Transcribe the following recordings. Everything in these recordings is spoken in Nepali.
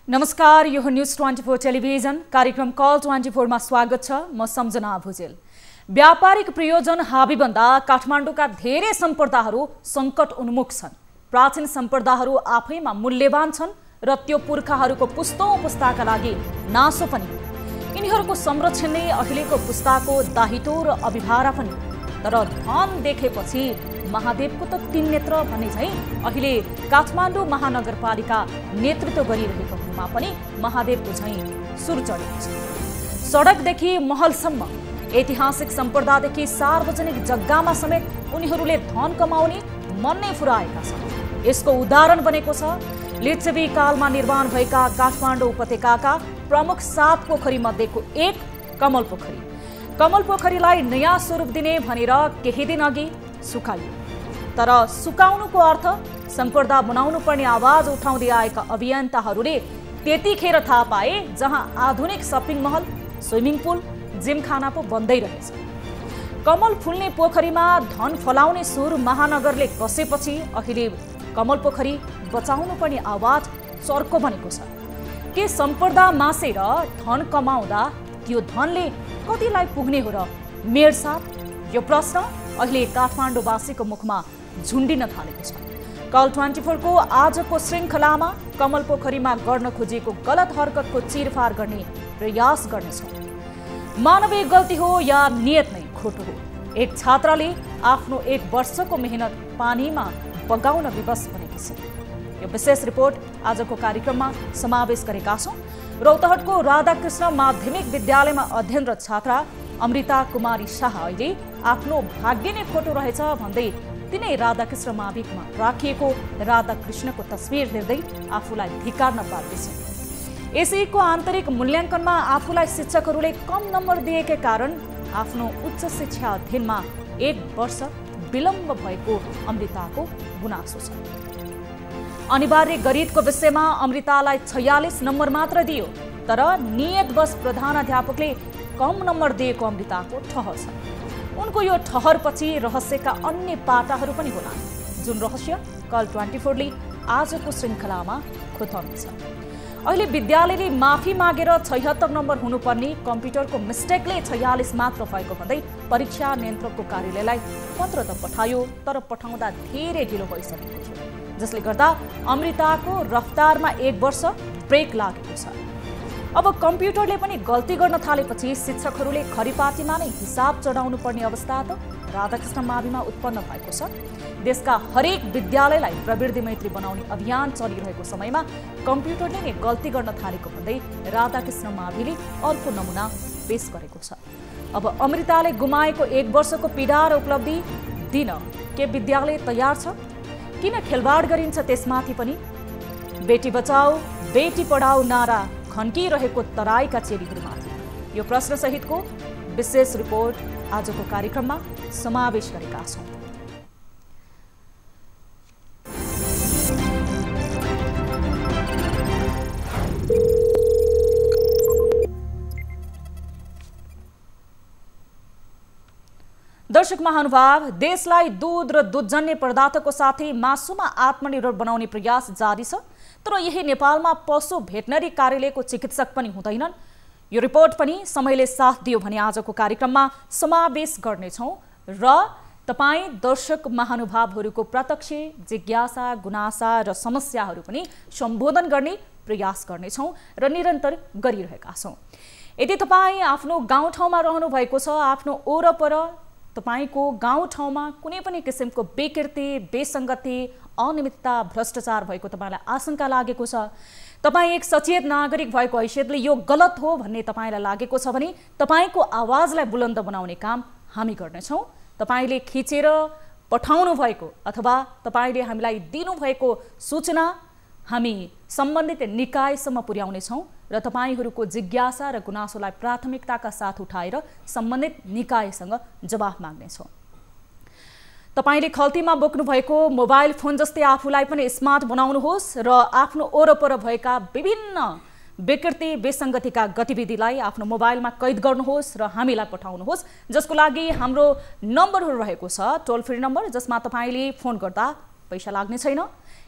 नमस्कार, यो न्यूज 24 टेलिभिजन कार्यक्रम कल 24 मा स्वागत छ। म सम्झना भुजेल। व्यापारिक प्रयोजन हाबी बन्दा काठमाडौँका धेरै सम्पदाहरू सङ्कट उन्मुख छन्। प्राचीन सम्पदाहरू आफैमा मूल्यवान छन् र त्यो पुर्खाहरूको पुस्तौं पुस्ताका लागि नासो पनि हो। यिनीहरूको संरक्षण नै अहिलेको पुस्ताको दायित्व र अभिभारा पनि। तर धन देखेपछि महादेवको त तीन नेत्र भन्ने झैं अहिले काठमाडौँ महानगरपालिका नेतृत्व गरिरहेको हुनुमा पनि महादेवको झैं सुर चढेको छ। सडकदेखि महलसम्म, ऐतिहासिक सम्पदादेखि सार्वजनिक जग्गामा समेत उनीहरूले धन कमाउने मन नै फुराएका छन्। यसको उदाहरण बनेको छ लिच्छवी कालमा निर्माण भएका काठमाडौँ उपत्यकाका प्रमुख 7 पोखरी मध्येको एक कमल पोखरी। कमल पोखरीलाई नयाँ स्वरूप दिने भनेर केही दिन अघि सुकाइयो। तर सुकाउनुको अर्थ सम्पदा बनाउनु पर्ने आवाज उठाउँदै आएका अभियन्ताहरूले त्यतिखेर थाहा पाए जहाँ आधुनिक सपिङ महल, स्विमिङ पुल, जिमखाना पो बन्दै रहेछ। कमल फुल्ने पोखरीमा धन फलाउने सुर महानगरले कसेपछि अहिले कमल पोखरी बचाउनु पर्ने आवाज चर्को बनेको छ। के सम्पदा मासेर धन कमाउँदा त्यो धनले कतिलाई पुग्ने हो र मेयर साहब? यो प्रश्न अहिले काठमाडौँवासीको मुखमा झुन्डिन थालेको छ। कल 24 को आजको श्रृङ्खलामा कमल पोखरीमा गर्न खोजिएको गलत हरकतको चिरफार गर्ने प्रयास गर्नेछौँ। मानवीय गल्ती हो या नियत नै खोटो हो? एक छात्राले आफ्नो 1 वर्षको मेहनत पानीमा बगाउन विवश बनेकी छिन्। यो विशेष रिपोर्ट आजको कार्यक्रममा समावेश गरेका छौँ। रौतहटको राधाकृष्ण माध्यमिक विद्यालयमा अध्ययनरत छात्रा अमृता कुमारी शाह अहिले आफ्नो भाग्य नै खोटो रहेछ भन्दै तिनै राधाकृष्ण माविकमा राखिएको राधाकृष्णको तस्बिर हेर्दै आफूलाई धिक्कार्न पार्दैछन्। यसैको आन्तरिक मूल्याङ्कनमा आफूलाई शिक्षकहरूले कम नम्बर दिएकै कारण आफ्नो उच्च शिक्षा अध्ययनमा 1 वर्ष विलम्ब भएको अमृताको गुनासो छ। अनिवार्य गणितको विषयमा अमृतालाई 46 नम्बर मात्र दियो। तर नियतवश प्रधानाध्यापकले कम नम्बर दिएको अमृताको ठहर छ। उनको यो ठहरपछि रहस्यका अन्य पाटाहरू पनि होला, जुन रहस्य कल 24 ले आजको श्रृङ्खलामा खोताउनेछ। अहिले विद्यालयले माफी मागेर 76 नम्बर हुनुपर्ने कम्प्युटरको मिस्टेकले 46 मात्र भएको भन्दै परीक्षा नियन्त्रकको कार्यालयलाई पत्र त पठायो, तर पठाउँदा धेरै ढिलो भइसकेको थियो, जसले गर्दा अमृताको रफ्तारमा 1 वर्ष ब्रेक लागेको छ। अब कम्प्युटरले पनि गल्ती गर्न थालेपछि शिक्षकहरूले खरिपातीमा नै हिसाब चढाउनु पर्ने अवस्था त राधाकृष्ण माविमा उत्पन्न भएको छ। देशका हरेक विद्यालयलाई प्रवृत्ति मैत्री बनाउने अभियान चलिरहेको समयमा कम्प्युटरले नै गल्ती गर्न थालेको भन्दै राधाकृष्ण माविले अर्को नमुना पेश गरेको छ। अब अमृताले गुमाएको 1 वर्षको पीडा र उपलब्धि दिन के विद्यालय तयार छ? किन खेलवाड गरिन्छ त्यसमाथि पनि? बेटी बचाओ बेटी पढाओ नारा खन्किरहेको तराईका चेलीहरूमाथि यो प्रश्न सहितको विशेष रिपोर्ट आजको कार्यक्रममा समावेश गरेका छौँ। दर्शक महानुभाव, देशलाई दूध र दूधजन्य पदार्थको साथै मासुमा आत्मनिर्भर बनाउने प्रयास जारी छ। तर यही नेपालमा पशु भेटनरी कार्यालयको चिकित्सक पनि हुँदैनन्। यो रिपोर्ट पनि समयले साथ दियो भने आजको कार्यक्रममा समावेश गर्नेछौँ र तपाईँ दर्शक महानुभावहरूको प्रत्यक्ष जिज्ञासा, गुनासा र समस्याहरू पनि सम्बोधन गर्ने प्रयास गर्नेछौँ र निरन्तर गरिरहेका छौँ। यदि तपाईँ आफ्नो गाउँठाउँमा रहनु भएको छ, आफ्नो ओरपर तपाईको गाउँठाउँमा कुनै पनि किसिमको विकृति, विसङ्गति, अनियमितता, भ्रष्टाचार भएको तपाईलाई आशंका लागेको छ, तपाईँ एक सचेत नागरिक भएको हैसियतले यो गलत हो भन्ने तपाईलाई लागेको छ भने तपाईको आवाजलाई बुलन्द बनाउने काम हामी गर्नेछौँ। तपाईले खिचेर पठाउनु भएको अथवा तपाईले हामीलाई दिनुभएको सूचना हामी सम्बन्धित निकायसम्म पुर्याउनेछौँ र तपाईहरूको जिज्ञासा र गुनासोलाई प्राथमिकताका साथ उठाएर सम्बन्धित निकायसँग जवाफ माग्नेछौँ। तपाईले खल्तीमा बोक्नु भएको मोबाइल फोन जस्तै आफूलाई पनि स्मार्ट बनाउनुहोस् र आफ्नो वरपर भएका विभिन्न विकृति विसङ्गतिका गतिविधिलाई आफ्नो मोबाइलमा कैद गर्नुहोस् र हामीलाई पठाउनुहोस्, जसको लागि हाम्रो नम्बरहरू रहेको छ, टोल फ्री नम्बर, जसमा तपाईले फोन गर्दा पैसा लाग्ने छैन।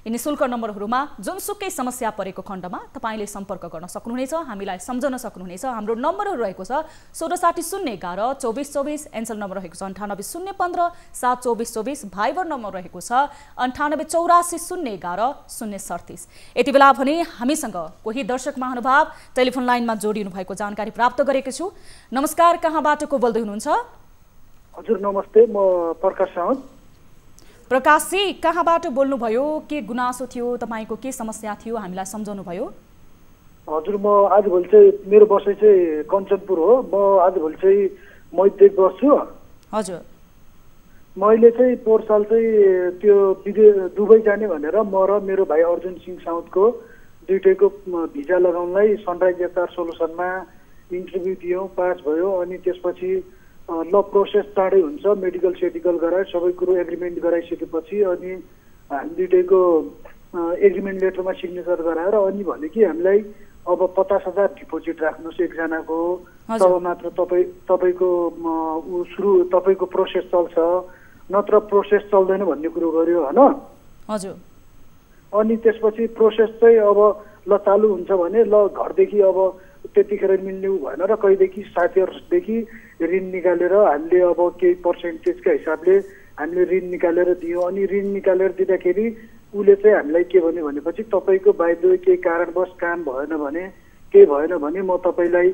यी निशुल्क नम्बरहरूमा जुनसुकै समस्या परेको खण्डमा तपाईले सम्पर्क गर्न सक्नुहुनेछ, हामीलाई सम्झन सक्नुहुनेछ। हाम्रो नम्बरहरू रहेको छ 166011 2424, एन्सल नम्बर रहेको छ 980115 72424, भाइबर नम्बर रहेको छ 9884 011 037। यति बेला भने हामीसँग कोही दर्शक महानुभाव टेलिफोन लाइनमा जोडिनु भएको जानकारी प्राप्त गरेको छु। नमस्कार, कहाँबाट को बोल्दै हुनुहुन्छ? हजुर नमस्ते, म प्रकाश साउद। प्रकाशजी, कहाँबाट बोल्नुभयो? के गुनासो थियो तपाईको, के समस्या थियो, हामीलाई सम्झाउनु भयो? हजुर, म आजभोलि चाहिँ मेरो बसाइ चाहिँ कञ्चनपुर हो। म आजभोलि चाहिँ मैतेक बस्छु। हजुर, मैले चाहिँ पोहोर साल चाहिँ त्यो दुबई जाने भनेर म र मेरो भाइ अर्जुन सिंह साउदको दुईटैको भिजा लगाउनलाई सनराइज एचआर सोलुसनमा इन्टरभ्यू दियौँ, पास भयो। अनि त्यसपछि ल प्रोसेस चाँडै हुन्छ, मेडिकल सेडिकल गरायो, सबै कुरो एग्रिमेन्ट गराइसकेपछि अनि हामी दुईटैको एग्रिमेन्ट लेटरमा सिग्नेचर गराएर अनि भने कि हामीलाई अब 50,000 डिपोजिट राख्नुहोस् एकजनाको, तब मात्र तपाईँको तपाईँको प्रोसेस चल्छ, नत्र प्रोसेस चल्दैन भन्ने कुरो गर्यो होइन। हजुर, अनि त्यसपछि प्रोसेस चाहिँ अब ल चालु हुन्छ भने ल घरदेखि अब त्यतिखेर मिल्ने भएन र कहिलेदेखि साथीहरूदेखि ऋण निकालेर हामीले अब केही पर्सेन्टेजका हिसाबले हामीले ऋण निकालेर दियौँ। अनि ऋण निकालेर दिँदाखेरि उसले चाहिँ हामीलाई के भन्यो भनेपछि तपाईँको बाइदो केही कारणवश काम भएन भने, केही भएन भने म तपाईँलाई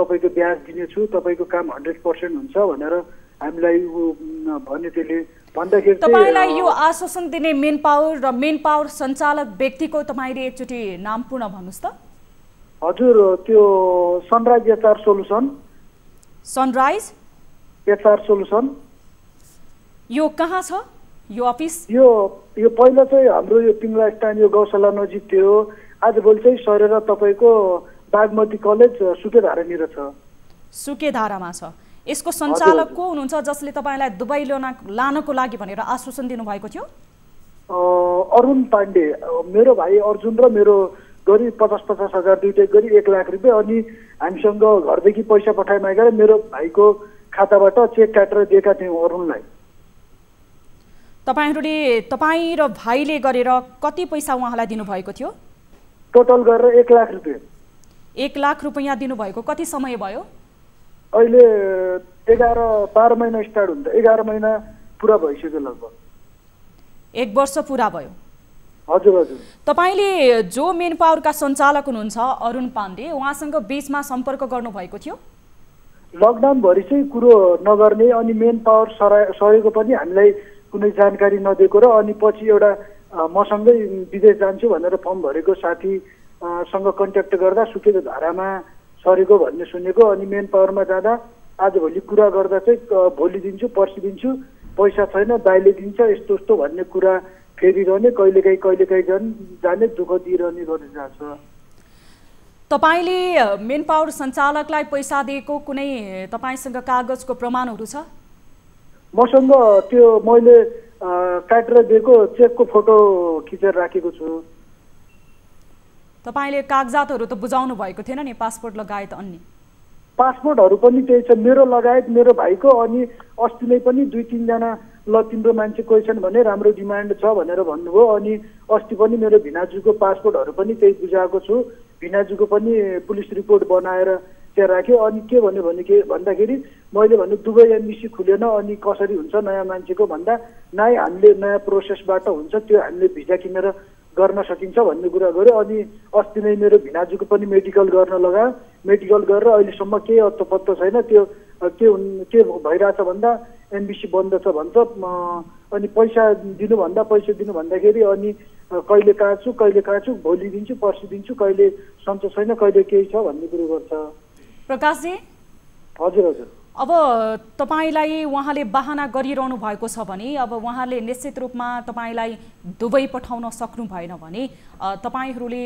तपाईँको ब्याज दिनेछु, तपाईँको काम 100% हुन्छ भनेर हामीलाई भन्यो। त्यसले भन्दाखेरि तपाईलाई यो आश्वासन दिने मेन पावर र मेन पावर सञ्चालक व्यक्तिको तपाईले एकचोटि नाम पूर्ण भन्नुस् त? हजुर, त्यो sunrise HR solution. Sunrise HR solution. यो कहाँ छ यो अफिस? यो पहिला चाहिँ हाम्रो यो पिङला स्ट्यान्ड यो गौशाला नजिक थियो। आजभोलि चाहिँ सरेर तपाईँको बागमती कलेज सुकेधारानिर छ। सुकेधारामा छ। यसको सञ्चालक को हुनुहुन्छ जसले तपाईलाई दुबई लानको लागि भनेर आश्वासन दिनुभएको थियो? अरुण पाण्डे। मेरो भाइ अर्जुन र मेरो गरी 50,000 दुईटै गरी 1 लाख रुपियाँ। अनि हामीसँग घरदेखि पैसा पठाइ मागेर मेरो भाइको खाताबाट चेक काटेर दिएका थियौँ अरुणलाई। तपाईहरुले तपाई र भाइले गरेर कति पैसा उहाँलाई दिनुभएको थियो? टोटल गरेर 1 लाख रुपियाँ। 1 लाख रुपियाँ दिनुभएको कति समय भयो? अहिले 11-12 महिना स्टार्ट हुन्छ, 11 महिना पुरा भइसक्यो लगभग। 1 वर्ष पुरा भयो। हजुर हजुर। तपाईले जो मेन पावरका सञ्चालक हुनुहुन्छ अरुण पाण्डे, उहाँसँग बीचमा सम्पर्क गर्नु भएको थियो? लकडाउन भरि चाहिँ कुरो नगर्ने अनि मेन पावर सरेको पनि हामीलाई कुनै जानकारी नदिएको र अनि पछि एउटा मसँगै विदेश जान्छु भनेर फर्म भरेको साथीसँग कन्ट्याक्ट गर्दा सुकेधारामा सरेको भन्ने सुनेको। अनि मेन पावरमा जाँदा आजभोलि कुरा गर्दा चाहिँ भोलि दिन्छु पर्सि दिन्छु, पैसा छैन दाइले दिन्छ यस्तो यस्तो भन्ने कुरा फेरिरहने, कहिलेकाहीँ जाने दुःख दिइरहने गरेर जान्छ। तपाईले मेन पावर सञ्चालकलाई पैसा दिएको कुनै तपाईसँग कागजको प्रमाणहरू छ? मसँग त्यो मैले काटेर दिएको चेकको फोटो खिचेर राखेको छु। तपाईले कागजातहरू त बुझाउनु भएको थिएन नि, पासपोर्ट लगायत अन्य? पासपोर्टहरू पनि त्यही छ, मेरो लगायत मेरो भाइको। अनि अस्ति नै पनि 2-3 जना ल तिम्रो मान्छे कोही छन् भने राम्रो डिमान्ड छ भनेर भन्नुभयो। अनि अस्ति पनि मेरो भिनाजुको पासपोर्टहरू पनि त्यही बुझाएको छु। भिनाजुको पनि पुलिस रिपोर्ट बनाएर त्यहाँ राख्यो। अनि के भन्यो भन्दाखेरि मैले भने दुबई एम्बेसी खुलेन अनि कसरी हुन्छ नयाँ मान्छेको भन्दा नाइ हामीले नयाँ प्रोसेसबाट हुन्छ, त्यो हामीले भिजा किनेर गर्न सकिन्छ भन्ने कुरा गर्यो। अनि अस्ति नै मेरो भिनाजुको पनि मेडिकल गर्न लगायो। मेडिकल गरेर अहिलेसम्म केही अत्तो छैन। त्यो के भइरहेछ भन्दा एम्बेसी बन्द छ भन्छ। अनि पैसा दिनु भन्दाखेरि अनि कहिले काट्छु भोलि दिन्छु पर्सि दिन्छु, कहिले सन्चो छैन कहिले केही छ भन्ने कुरो गर्छ। प्रकाशजी, हजुर हजुर। अब तपाईलाई उहाँले बहाना गरिरहनु भएको छ भने अब उहाँले निश्चित रूपमा तपाईलाई दुबई पठाउन सक्नु भएन भने तपाईहरूले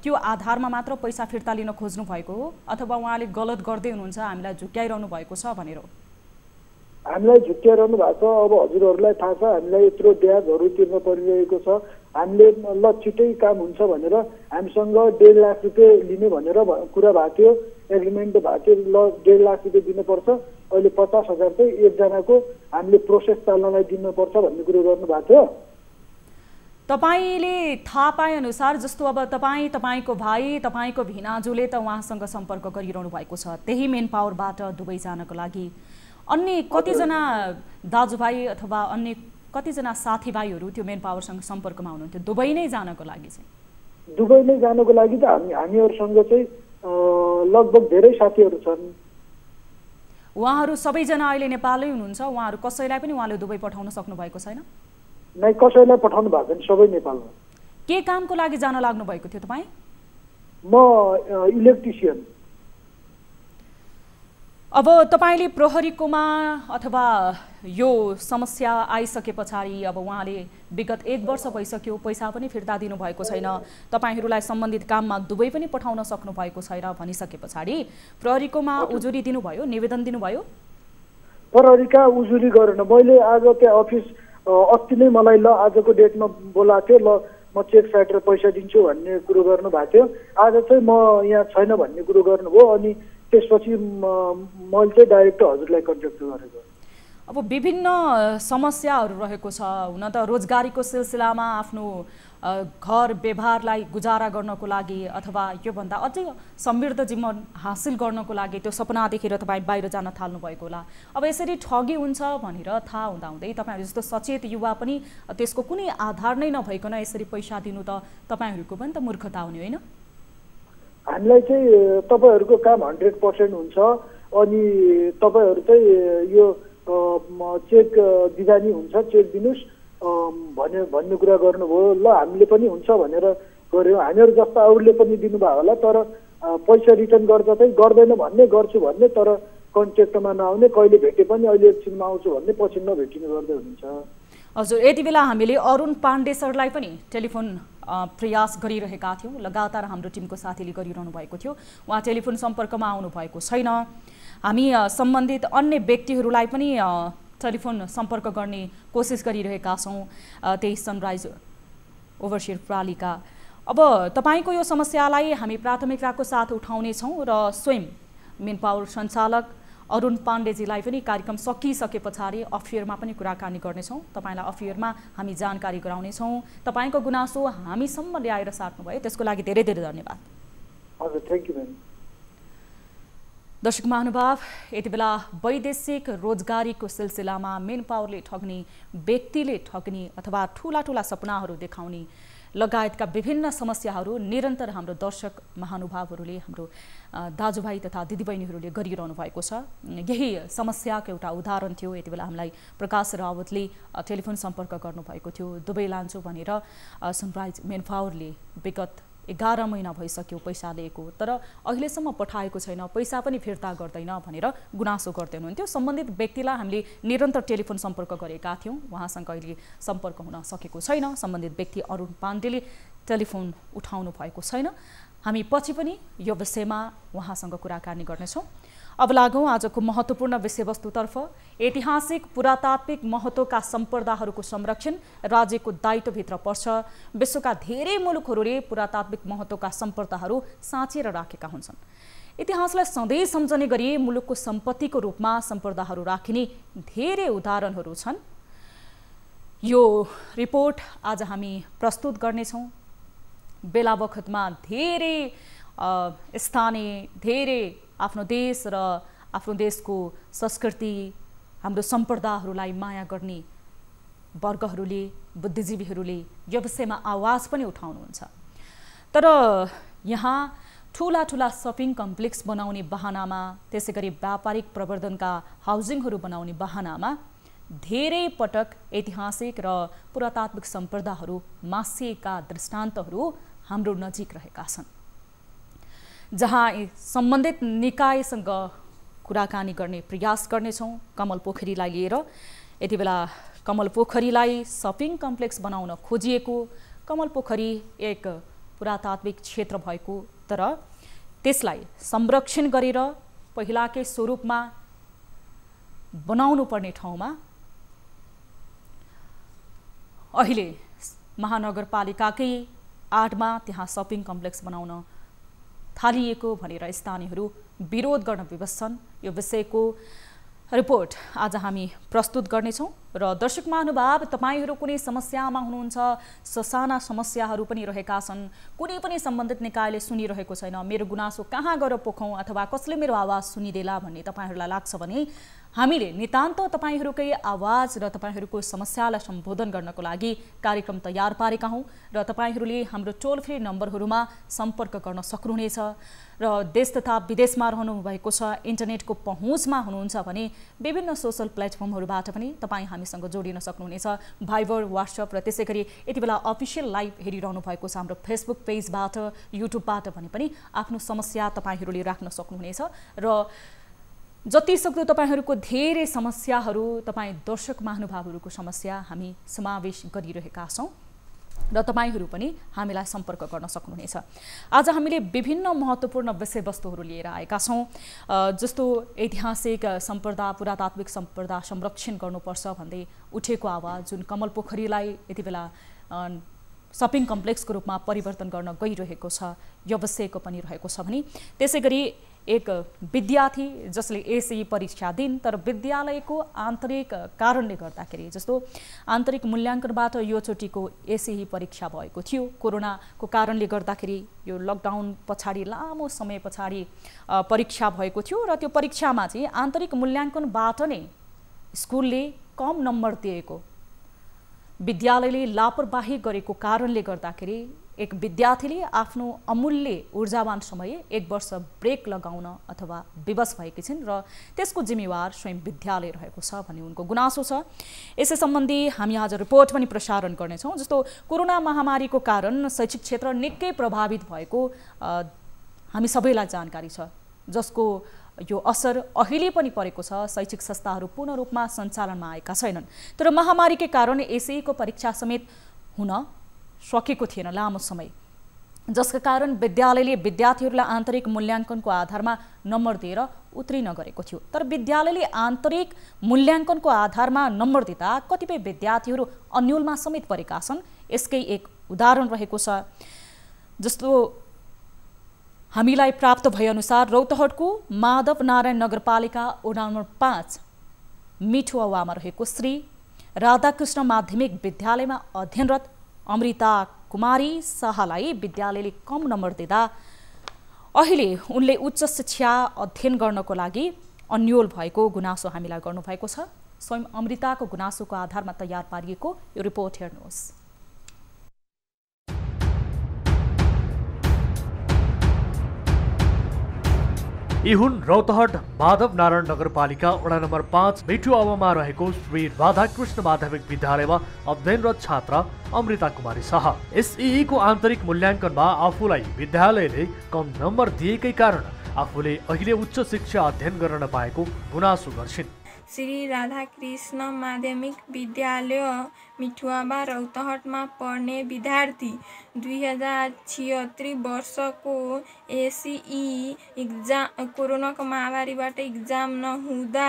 त्यो आधारमा मात्र पैसा फिर्ता लिन खोज्नु भएको हो अथवा उहाँले गलत गर्दै हुनुहुन्छ हामीलाई झुक्क्याइरहनु भएको छ भनेर? हामीलाई झुक्क्याइरहनु भएको छ। अब हजुरहरूलाई थाहा छ हामीलाई यत्रो ब्याजहरू तिर्न परिरहेको छ। हामीले ल छिटै काम हुन्छ भनेर हामीसँग 1.5 लाख रुपियाँ लिने भनेर कुरा भएको थियो, एग्रिमेन्ट भएको थियो। ल 1.5 लाख रुपियाँ दिनुपर्छ, अहिले 50,000 चाहिँ एकजनाको हामीले प्रोसेस चाल्नलाई दिनुपर्छ भन्ने कुरो गर्नुभएको थियो। तपाईले थाहा पाए अनुसार जस्तो अब तपाईको भाइ तपाईको भिनाजुले त उहाँसँग सम्पर्क गरिरहनु भएको छ त्यही मेन पावरबाट दुबई जानको लागि। अन्य कतिजना दाजुभाइ अथवा अन्य कतिजना साथीभाइहरू त्यो मेन पावरसँग सम्पर्कमा हुनुहुन्थ्यो दुबई नै जानको लागि? चाहिँ दुबई नै जानको लागि त हामीहरूसँग चाहिँ लगभग धेरै साथीहरू छन्। उहाँहरू सबैजना अहिले नेपालै हुनुहुन्छ? उहाँहरू कसैलाई पनि उहाँले दुबई पठाउन सक्नु भएको छैन? नै, कसैलाई पठाउनु भएको छैन, सबै नेपालमा। के कामको लागि जान लाग्नु भएको थियो तपाईँ? म इलेक्ट्रिसियन। अब तपाईले प्रहरीकोमा अथवा यो समस्या आइसके पछाडि अब उहाँले विगत 1 वर्ष भइसक्यो पैसा पनि फिर्ता दिनु भएको छैन, तपाईहरूलाई सम्बन्धित काममा दुबई पनि पठाउन सक्नु भएको छैन भनिसके पछाडि प्रहरीकोमा उजुरी दिनुभयो, निवेदन दिनुभयो? प्रहरीका उजुरी गरेन। मैले आज त्यहाँ अफिस अस्ति नै मलाई ल आजको डेटमा बोलाएको थियो, ल म चेक साटेर पैसा दिन्छु भन्ने कुरो गर्नुभएको थियो। आज चाहिँ म यहाँ छैन भन्ने कुरो गर्नुभयो। अनि त्यसपछि मैले चाहिँ डाइरेक्ट हजुरलाई कन्ट्याक्ट गरेको। अब विभिन्न समस्याहरू रहेको छ। हुन त रोजगारीको सिलसिलामा आफ्नो घर व्यवहारलाई गुजारा गर्नको लागि अथवा योभन्दा अझै समृद्ध जीवन हासिल गर्नको लागि त्यो सपना देखेर तपाईँ बाहिर जान थाल्नु भएको होला। अब यसरी ठगी हुन्छ भनेर थाहा हुँदाहुँदै तपाईँहरू जस्तो सचेत युवा पनि त्यसको कुनै आधार नै नभइकन यसरी पैसा दिनु त तपाईँहरूको पनि त मूर्खता हुने होइन? हामीलाई चाहिँ तपाईँहरूको काम 100% हुन्छ। अनि तपाईँहरू चाहिँ यो चेक दिँदा नि हुन्छ, चेक दिनुहोस् भन्ने कुरा गर्नुभयो। ल हामीले पनि हुन्छ भनेर गऱ्यौँ। हामीहरू जस्ता अरूले पनि दिनुभयो होला, तर पैसा रिटर्न गर्दा चाहिँ गर्दैन भन्ने, गर्छु भन्ने, तर कन्ट्याक्टमा नआउने, कहिले भेटे पनि अहिले एकछिनमा आउँछु भन्ने, पछि नभेटिने गर्दै हुनुहुन्छ। हजुर, यति बेला हामीले अरुण पाण्डे सरलाई पनि टेलिफोन प्रयास गरिरहेका थियौँ। लगातार हाम्रो टिमको साथीले गरिरहनु भएको थियो, उहाँ टेलिफोन सम्पर्कमा आउनु भएको छैन। हामी सम्बन्धित अन्य व्यक्तिहरूलाई पनि टेलिफोन सम्पर्क गर्ने कोसिस गरिरहेका छौँ, त्यही सनराइज ओभरसियर प्रालिका। अब तपाईँको यो समस्यालाई हामी प्राथमिकताको साथ उठाउनेछौँ र स्वयं मेन पावर सञ्चालक अरुण पाण्डेजीलाई पनि कार्यक्रम सकिसके पछाडि अफियरमा पनि कुराकानी गर्नेछौँ। तपाईँलाई अफियरमा हामी जानकारी गराउनेछौँ। तपाईँको गुनासो हामीसम्म ल्याएर साट्नुभयो, त्यसको लागि धेरै धेरै धन्यवाद। हजुर, थ्याङ्क यू म्याम। दर्शक महानुभाव, यति बेला वैदेशिक रोजगारीको सिलसिलामा मेन पावरले ठग्ने, व्यक्तिले ठग्ने अथवा ठुला ठुला सपनाहरू देखाउने लगायतका विभिन्न समस्याहरू निरन्तर हाम्रो दर्शक महानुभावहरूले, हाम्रो दाजुभाइ तथा दिदीबहिनीहरूले गरिरहनु भएको छ। यही समस्याको एउटा उदाहरण थियो। यति बेला हामीलाई प्रकाश रावतले टेलिफोन सम्पर्क गर्नुभएको थियो। दुबई लान्छु भनेर सनराइज मेन पावरले विगत 11 महिना भइसक्यो पैसा लिएको, तर अहिलेसम्म पठाएको छैन, पैसा पनि फिर्ता गर्दैन भनेर गुनासो गर्दै हुनुहुन्थ्यो। सम्बन्धित व्यक्तिलाई हामीले निरन्तर टेलिफोन सम्पर्क गरेका थियौँ, उहाँसँग अहिले सम्पर्क हुन सकेको छैन। सम्बन्धित व्यक्ति अरुण पाण्डेले टेलिफोन उठाउनु भएको छैन। हामी पछि पनि यो विषयमा उहाँसँग कुराकानी गर्नेछौँ। अब लागौँ आजको महत्त्वपूर्ण विषयवस्तुतर्फ। ऐतिहासिक पुरातात्विक महत्त्वका सम्पदाहरूको संरक्षण राज्यको दायित्वभित्र पर्छ। विश्वका धेरै मुलुकहरूले पुरातात्विक महत्त्वका सम्पदाहरू साँचेर राखेका हुन्छन्। इतिहासलाई सधैँ सम्झने गरी मुलुकको सम्पत्तिको रूपमा सम्पदाहरू राखिने धेरै उदाहरणहरू छन्। यो रिपोर्ट आज हामी प्रस्तुत गर्नेछौँ। बेला बखतमा धेरै स्थानीय, धेरै आफ्नो देश र आफ्नो देशको संस्कृति, हाम्रो सम्पदाहरूलाई माया गर्ने वर्गहरूले, बुद्धिजीवीहरूले यो विषयमा आवाज पनि उठाउनुहुन्छ। तर यहाँ ठुला ठुला सपिङ कम्प्लेक्स बनाउने बहानामा, त्यसै गरी व्यापारिक प्रवर्धनका हाउसिङहरू बनाउने बहानामा धेरै पटक ऐतिहासिक र पुरातात्विक सम्पदाहरू मासिएका दृष्टान्तहरू हाम्रो नजिक रहेका छन्। जहाँ सम्बन्धित निकायसँग कुराकानी गर्ने प्रयास गर्नेछौँ कमल पोखरीलाई लिएर। यति बेला कमल पोखरीलाई सपिङ कम्प्लेक्स बनाउन खोजिएको, कमल पोखरी एक पुरातात्विक क्षेत्र भएको, तर त्यसलाई संरक्षण गरेर पहिलाकै स्वरूपमा बनाउनु पर्ने ठाउँमा अहिले महानगरपालिकाकै आडमा त्यहाँ सपिङ कम्प्लेक्स बनाउन थालिएको भनेर स्थानीयहरू विरोध गर्न विवश छन्। यो विषयको रिपोर्ट आज हामी प्रस्तुत गर्नेछौँ र दर्शक महानुभाव तपाईहरू कुनै समस्यामा हुनुहुन्छ, ससाना समस्याहरू पनि रहेका छन्, कुनै पनि सम्बन्धित निकायले सुनिरहेको छैन, मेरो गुनासो कहाँ गएर पोखौँ अथवा कसले मेरो आवाज सुनिदेला भन्ने तपाईहरूलाई लाग्छ भने हामीले नितान्त तपाईहरूकै आवाज र तपाईहरूको समस्यालाई सम्बोधन गर्नको लागि कार्यक्रम तयार पारेका हौँ र तपाईहरूले हाम्रो टोल फ्री नम्बरहरूमा सम्पर्क गर्न सक्नुहुनेछ र देश तथा विदेशमा रहनु भएको छ, इन्टरनेटको पहुँचमा हुनुहुन्छ भने विभिन्न सोसल प्लेटफर्महरूबाट पनि तपाईँ हामीसँग जोडिन सक्नुहुनेछ। भाइबर, व्हाट्सएप र त्यसै गरी यति बेला अफिसियल लाइभ हेरिरहनु भएको छ हाम्रो फेसबुक पेजबाट, युट्युबबाट भने पनि आफ्नो समस्या तपाईहरूले राख्न सक्नुहुनेछ र जतिसक्दो तपाईहरूको धेरै समस्याहरू, तपाईँ दर्शक महानुभावहरूको समस्या हामी समावेश गरिरहेका छौँ र तपाईहरू पनि हामीलाई सम्पर्क गर्न सक्नुहुनेछ। आज हामीले विभिन्न महत्त्वपूर्ण विषयवस्तुहरू लिएर आएका छौँ, जस्तो ऐतिहासिक सम्पदा, पुरातात्विक सम्पदा संरक्षण गर्नुपर्छ भन्दै उठेको आवाज जुन कमल पोखरीलाई यति बेला सपिङ कम्प्लेक्सको रूपमा परिवर्तन गर्न गइरहेको छ, यो विषयको पनि रहेको छ भने त्यसै गरी एक विद्यार्थी जसले एसई परीक्षा दिन् तर विद्यालयको आन्तरिक कारणले गर्दाखेरि, जस्तो आन्तरिक मूल्याङ्कनबाट यो चोटिको एसई परीक्षा भएको थियो, कोरोनाको कारणले गर्दाखेरि यो लकडाउन पछाडि लामो समय पछाडि परीक्षा भएको थियो र त्यो परीक्षामा चाहिँ आन्तरिक मूल्याङ्कनबाट नै स्कुलले कम नम्बर दिएको, विद्यालयले लापरवाही गरेको कारणले गर्दाखेरि एक विद्यार्थीले आफ्नो अमूल्य ऊर्जावान समय 1 वर्ष ब्रेक लगाउन अथवा विवश भएकी छिन् र त्यसको जिम्मेवार स्वयं विद्यालय रहेको छ भन्ने उनको गुनासो छ। यसै सम्बन्धी हामी आज रिपोर्ट पनि प्रसारण गर्नेछौँ। जस्तो कोरोना महामारीको कारण शैक्षिक क्षेत्र निकै प्रभावित भएको हामी सबैलाई जानकारी छ, जसको यो असर अहिले पनि परेको छ। शैक्षिक संस्थाहरू पूर्ण रूपमा सञ्चालनमा आएका छैनन्, तर महामारीकै कारण एसईको परीक्षा समेत हुन सकेको थिएन लामो समय, जसका कारण विद्यालयले विद्यार्थीहरूलाई आन्तरिक मूल्याङ्कनको आधारमा नम्बर दिएर उत्तीर्ण गरेको थियो। तर विद्यालयले आन्तरिक मूल्याङ्कनको आधारमा नम्बर दिँदा कतिपय विद्यार्थीहरू अन्योलमा समेत परेका छन्। यसकै एक उदाहरण रहेको छ। जस्तो हामीलाई प्राप्त भएअनुसार रौतहटको माधव नारायण नगरपालिका वडा नम्बर 5 मिठुवामा रहेको श्री राधाकृष्ण माध्यमिक विद्यालयमा अध्ययनरत अमृता कुमारी शाहलाई विद्यालयले कम नम्बर दिँदा अहिले उनले उच्च शिक्षा अध्ययन गर्नको लागि अन्योल भएको गुनासो हामीलाई गर्नुभएको छ। स्वयं अमृताको गुनासोको आधारमा तयार पारिएको यो रिपोर्ट हेर्नुहोस्। यी हुन् रौतहट माधव नारायण नगरपालिका वडा नम्बर 5 मिठुवामा रहेको श्री राधाकृष्ण माध्यमिक विद्यालयमा अध्ययनरत छात्रा अमृता कुमारी शाह। एसई को आन्तरिक मूल्याङ्कनमा आफूलाई विद्यालयले कम नम्बर दिएकै कारण आफूले अहिले उच्च शिक्षा अध्ययन गर्न नपाएको गुनासो गर्छिन्। श्री राधाकृष्ण माध्यमिक विद्यालय मिठुवा रौतहटमा पढ्ने विद्यार्थी 2076 वर्षको एसई एक्जाम कोरोनाको महामारीबाट एक्जाम नहुँदा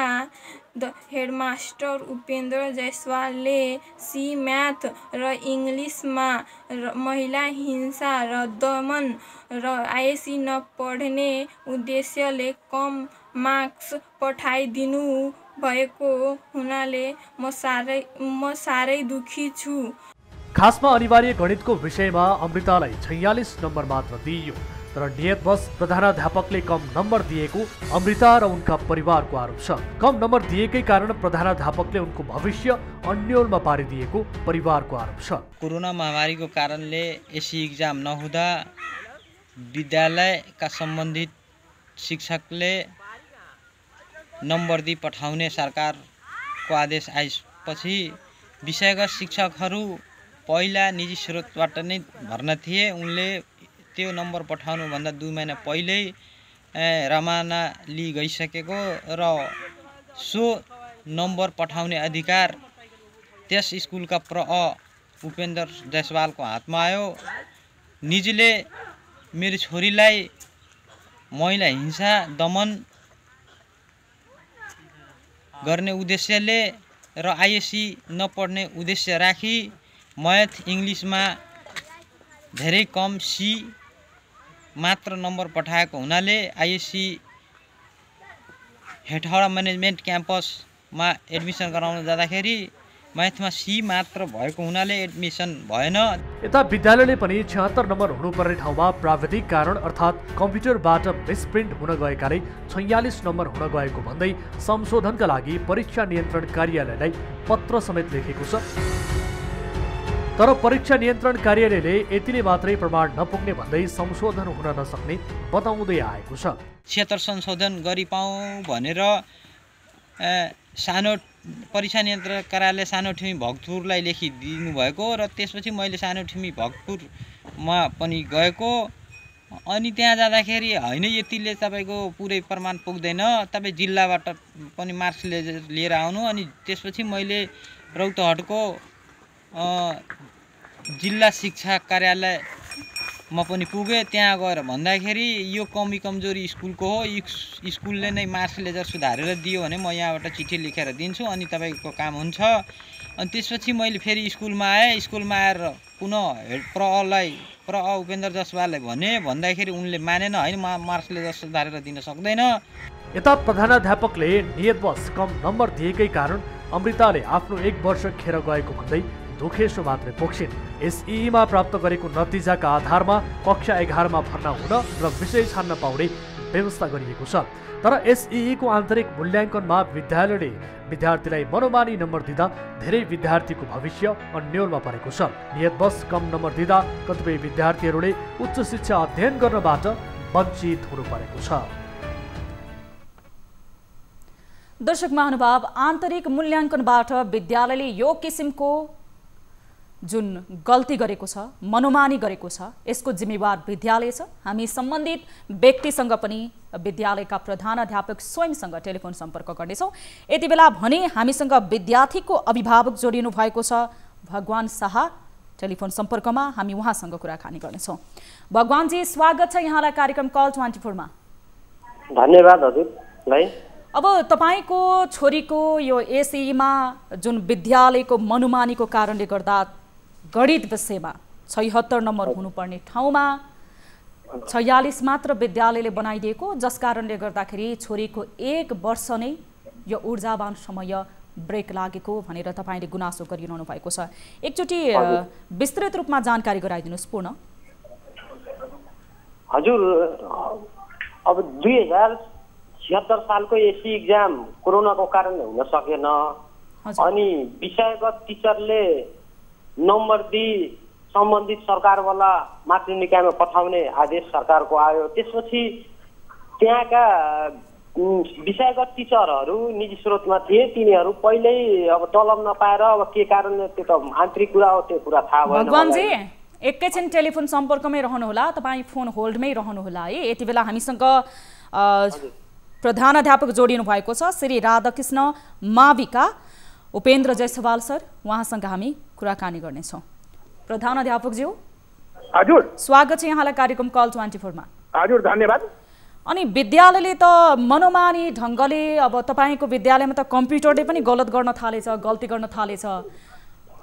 हेडमास्टर उपेन्द्र जयसवालले सी म्याथ र इङ्ग्लिसमा महिला हिंसा र दमन र आइएसई नपढ्ने उद्देश्यले कम मार्क्स पठाइदिनु भएको हुनाले म सारै दुखी छु। खासमा अनिवार्य गणितको विषयमा अमृतालाई 46 नम्बर मात्र दिइयो, तर नियतवश प्रधानाध्यापकले कम नम्बर दिएको अमृता र उनका परिवारको आरोप छ। कम नम्बर दिएकै कारण प्रधानाध्यापकले उनको भविष्य अन्योलमा पारिदिएको परिवारको आरोप छ। कोरोना महामारीको कारणले एसई एक्जाम नहुँदा विद्यालयका सम्बन्धित शिक्षकले नम्बर दिई पठाउने सरकारको आदेश आएपछि विषयगत शिक्षकहरू पहिला निजी स्रोतबाट नै भर्ना थिए। उनले त्यो नम्बर पठाउनुभन्दा 2 महिना पहिल्यै रमाना लिई गइसकेको र सो नम्बर पठाउने अधिकार त्यस स्कुलका उपेन्द्र जयसवालको हातमा आयो। निजीले मेरो छोरीलाई महिला हिंसा दमन गर्ने उद्देश्यले र आइएससी नपढ्ने उद्देश्य राखी म्याथ इङ्ग्लिसमा धेरै कम सी मात्र नम्बर पठाएको हुनाले आइएससी हेटौडा म्यानेजमेन्ट क्याम्पसमा एडमिसन गराउन जाँदाखेरि म्याथमा सी मात्र भएको हुनाले एडमिसन भएन। यता विद्यालयले पनि 76 नम्बर हुनुपर्ने ठाउँमा प्राविधिक कारण अर्थात् कम्प्युटरबाट मिसप्रिन्ट हुन गएकाले 46 नम्बर हुन गएको भन्दै संशोधनका लागि परीक्षा नियन्त्रण कार्यालयलाई पत्र समेत लेखेको छ। तर परीक्षा नियन्त्रण कार्यालयले यतिले मात्रै प्रमाण नपुग्ने भन्दै संशोधन हुन नसक्ने बताउँदै आएको छ। 76 संशोधन गरिपाउँ भनेर सानो परीक्षा नियन्त्रण कार्यालय सानोठिमी भक्तपुरलाई लेखिदिनु भएको र त्यसपछि मैले सानोठिमी भक्तपुरमा पनि गएको। अनि त्यहाँ जाँदाखेरि होइन यतिले तपाईँको पुरै प्रमाण पुग्दैन, तपाईँ जिल्लाबाट पनि मार्क्स लिएर आउनु। अनि त्यसपछि मैले रौतहटको जिल्ला शिक्षा कार्यालयमा पनि पुगेँ। त्यहाँ गएर भन्दाखेरि यो कमी कमजोरी स्कुलको हो, स्कुलले नै मार्क्स लेजर सुधारेर दियो भने म यहाँबाट चिठी लेखेर दिन्छु अनि तपाईँको काम हुन्छ। अनि त्यसपछि मैले फेरि स्कुलमा आएँ। स्कुलमा आएर पुनः हेड प्र उपेन्द्र जसवाललाई भन्दाखेरि उनले मानेन, होइन मार्क्स लेजर सुधारेर दिन सक्दैन। यता प्रधानाध्यापकले नियतवश कम नम्बर दिएकै कारण अमृताले आफ्नो 1 वर्ष खेर गएको भन्दै दुखेसो मात्रै पोख्छिन्। एसईमा प्राप्त गरेको नतिजाका आधारमा कक्षा 11 मा भर्ना हुन र विषय छान्न पाउने व्यवस्था गरिएको छ। तर एसईको आन्तरिक मूल्याङ्कनमा विद्यालयले विद्यार्थीलाई मनोमानी नम्बर दिँदा धेरै विद्यार्थीको भविष्य अन्योलमा परेको छ। नियतवश कम नम्बर दिँदा कतिपय विद्यार्थीहरूले उच्च शिक्षा अध्ययन गर्नबाट वञ्चित हुनु परेको छ। दर्शक महानुभाव, आन्तरिक मूल्याङ्कनबाट विद्यालयले यो किसिमको जुन गल्ती गरेको छ, मनोमानी गरेको छ, यसको जिम्मेवार विद्यालय छ। हामी सम्बन्धित व्यक्तिसँग पनि विद्यालयका प्रधानाध्यापक स्वयंसँग टेलिफोन सम्पर्क गर्नेछौँ। यति बेला भने हामीसँग विद्यार्थीको अभिभावक जोडिनु भएको छ भगवान शाह। टेलिफोन सम्पर्कमा हामी उहाँसँग कुराकानी गर्नेछौँ। भगवानजी, स्वागत छ यहाँलाई कार्यक्रम कल 24 मा। धन्यवाद हजुरलाई। अब तपाईको छोरीको यो एसईमा जुन विद्यालयको मनोमानीको कारणले गर्दा गणित विषयमा 76 नम्बर हुनुपर्ने ठाउँमा 46 मात्र विद्यालयले बनाइदिएको, जस कारणले गर्दाखेरि छोरीको 1 वर्ष नै यो ऊर्जावान समय ब्रेक लागेको भनेर तपाईले गुनासो गरिरहनु भएको छ। एकचोटि विस्तृत रूपमा जानकारी गराइदिनुस् पूर्ण। हजुर, अब 2076 सालको एसई एक्जाम कोरोनाको कारणले हुन सकेन। अनि विषयगत टिचरले नम्बर दिई सम्बन्धित सरकारवाला मातृ निकायमा पठाउने आदेश सरकारको आयो। त्यसपछि त्यहाँका विषयगत टिचरहरू निजी स्रोतमा थिए, तिनीहरू पहिल्यै अब तलब नपाएर अब के कारणले, त्यो त आन्तरिक कुरा हो, त्यो कुरा थाहा भएन। भगवानजी, एकैछिन टेलिफोन सम्पर्कमै रहनुहोला, तपाईँ फोन होल्डमै रहनुहोला है। यति बेला हामीसँग प्रधानाध्यापक जोडिनु भएको छ श्री राधाकृष्ण माविका उपेन्द्र जयसवाल सर, उहाँसँग हामी कुराकानी गर्नेछौँ। प्रधानाध्यापकज्यू हजुर, स्वागत छ यहाँलाई कार्यक्रम कल 24 मा। हजुर, धन्यवाद। अनि विद्यालयले त मनोमानी ढङ्गले, अब तपाईँको विद्यालयमा त कम्प्युटरले पनि गलत गर्न थालेछ, गल्ती गर्न थालेछ।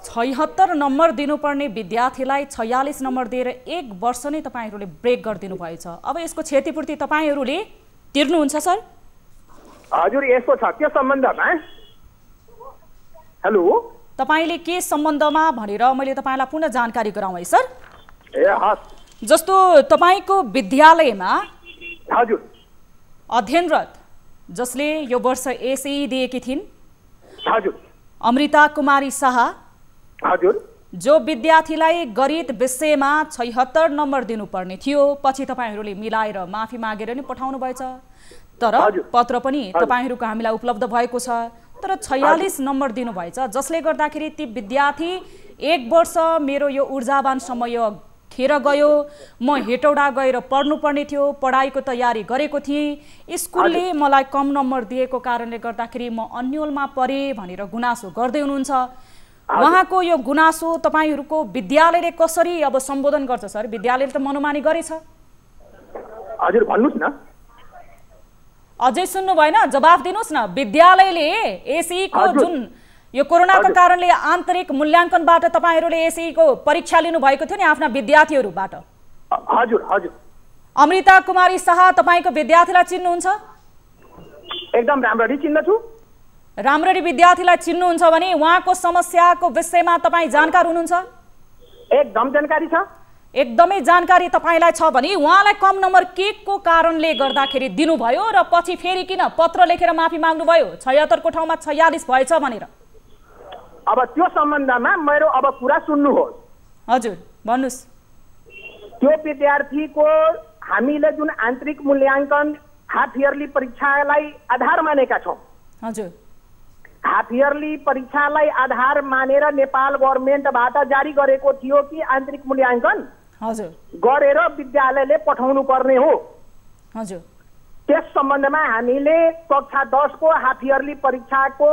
76 नम्बर दिनुपर्ने विद्यार्थीलाई 46 नम्बर दिएर 1 वर्ष नै तपाईँहरूले ब्रेक गरिदिनु भएछ। अब यसको क्षतिपूर्ति तपाईँहरूले तिर्नुहुन्छ सर? हजुर, यसको छ त्यो सम्बन्धमा। हेलो, तपाईले के सम्बन्धमा भनेर मैले तपाईलाई पुनः जानकारी गराउँ है सर। ए हस्। जस्तो तपाईको विद्यालयमा हजुर अध्ययनरत जसले यो वर्ष एसई दिएकी थिइन्, हजुर, अमृता कुमारी शाह, हजुर, जो विद्यार्थीलाई गणित विषयमा 76 नम्बर दिनुपर्ने थियो, पछि तपाईहरूले मिलाएर माफी मागेर नि पठाउनु भएछ। तर पत्र पनि तपाईहरूको हामीलाई उपलब्ध भएको छ। तर 46 नम्बर दिनुभएछ, जसले गर्दाखेरि ती विद्यार्थी 1 वर्ष मेरो यो ऊर्जावान समय खेर गयो, म हेटौडा गएर पढ्नुपर्ने थियो, पढाइको तयारी गरेको थिएँ, स्कुलले मलाई कम नम्बर दिएको कारणले गर्दाखेरि म अन्योलमा परेँ भनेर गुनासो गर्दै हुनुहुन्छ। उहाँको यो गुनासो तपाईहरूको विद्यालयले कसरी अब सम्बोधन गर्छ सर? विद्यालयले त मनोमानी गरेछ। हजुर, भन्नुस् न। अझै सुन्नु भएन, जवाफ दिनुहोस् न। विद्यालयले एसई को जुन यो कोरोनाको कारणले आन्तरिक मूल्याङ्कनबाट तपाईहरुले एसई को परीक्षा लिनु भएको थियो नि आफ्ना विद्यार्थीहरुबाट। हजुर हजुर। अमृता कुमारी शाह तपाईको विद्यार्थीलाई चिन्नुहुन्छ? एकदम राम्ररी चिन्दछु। राम्ररी विद्यार्थीलाई चिन्नुहुन्छ भने उहाँको समस्याको विषयमा तपाई जानकार हुनुहुन्छ? एकदम जानकारी छ। एकदमै जानकारी तपाईलाई छ भने उहाँलाई कम नम्बर के को कारणले गर्दाखेरि दिनुभयो र पछि फेरि किन पत्र लेखेर माफी माग्नुभयो 76 को ठाउँमा 46 भएछ भनेर? अब त्यो सम्बन्धमा मेरो अब कुरा सुन्नुहोस्। हजुर भन्नुस्। त्यो विद्यार्थीको हामीले जुन आन्तरिक मूल्याङ्कन हाफ इयरली परीक्षालाई आधार मानेका छौं। हजुर। हाफ इयरली परीक्षालाई आधार मानेर नेपाल गभर्नमेन्टबाट जारी गरेको थियो कि आन्तरिक मूल्याङ्कन हजुर गरेर विद्यालयले पठाउनु पर्ने हो। हजुर। त्यस सम्बन्धमा हामीले कक्षा 10 को हाफ इयरली परीक्षाको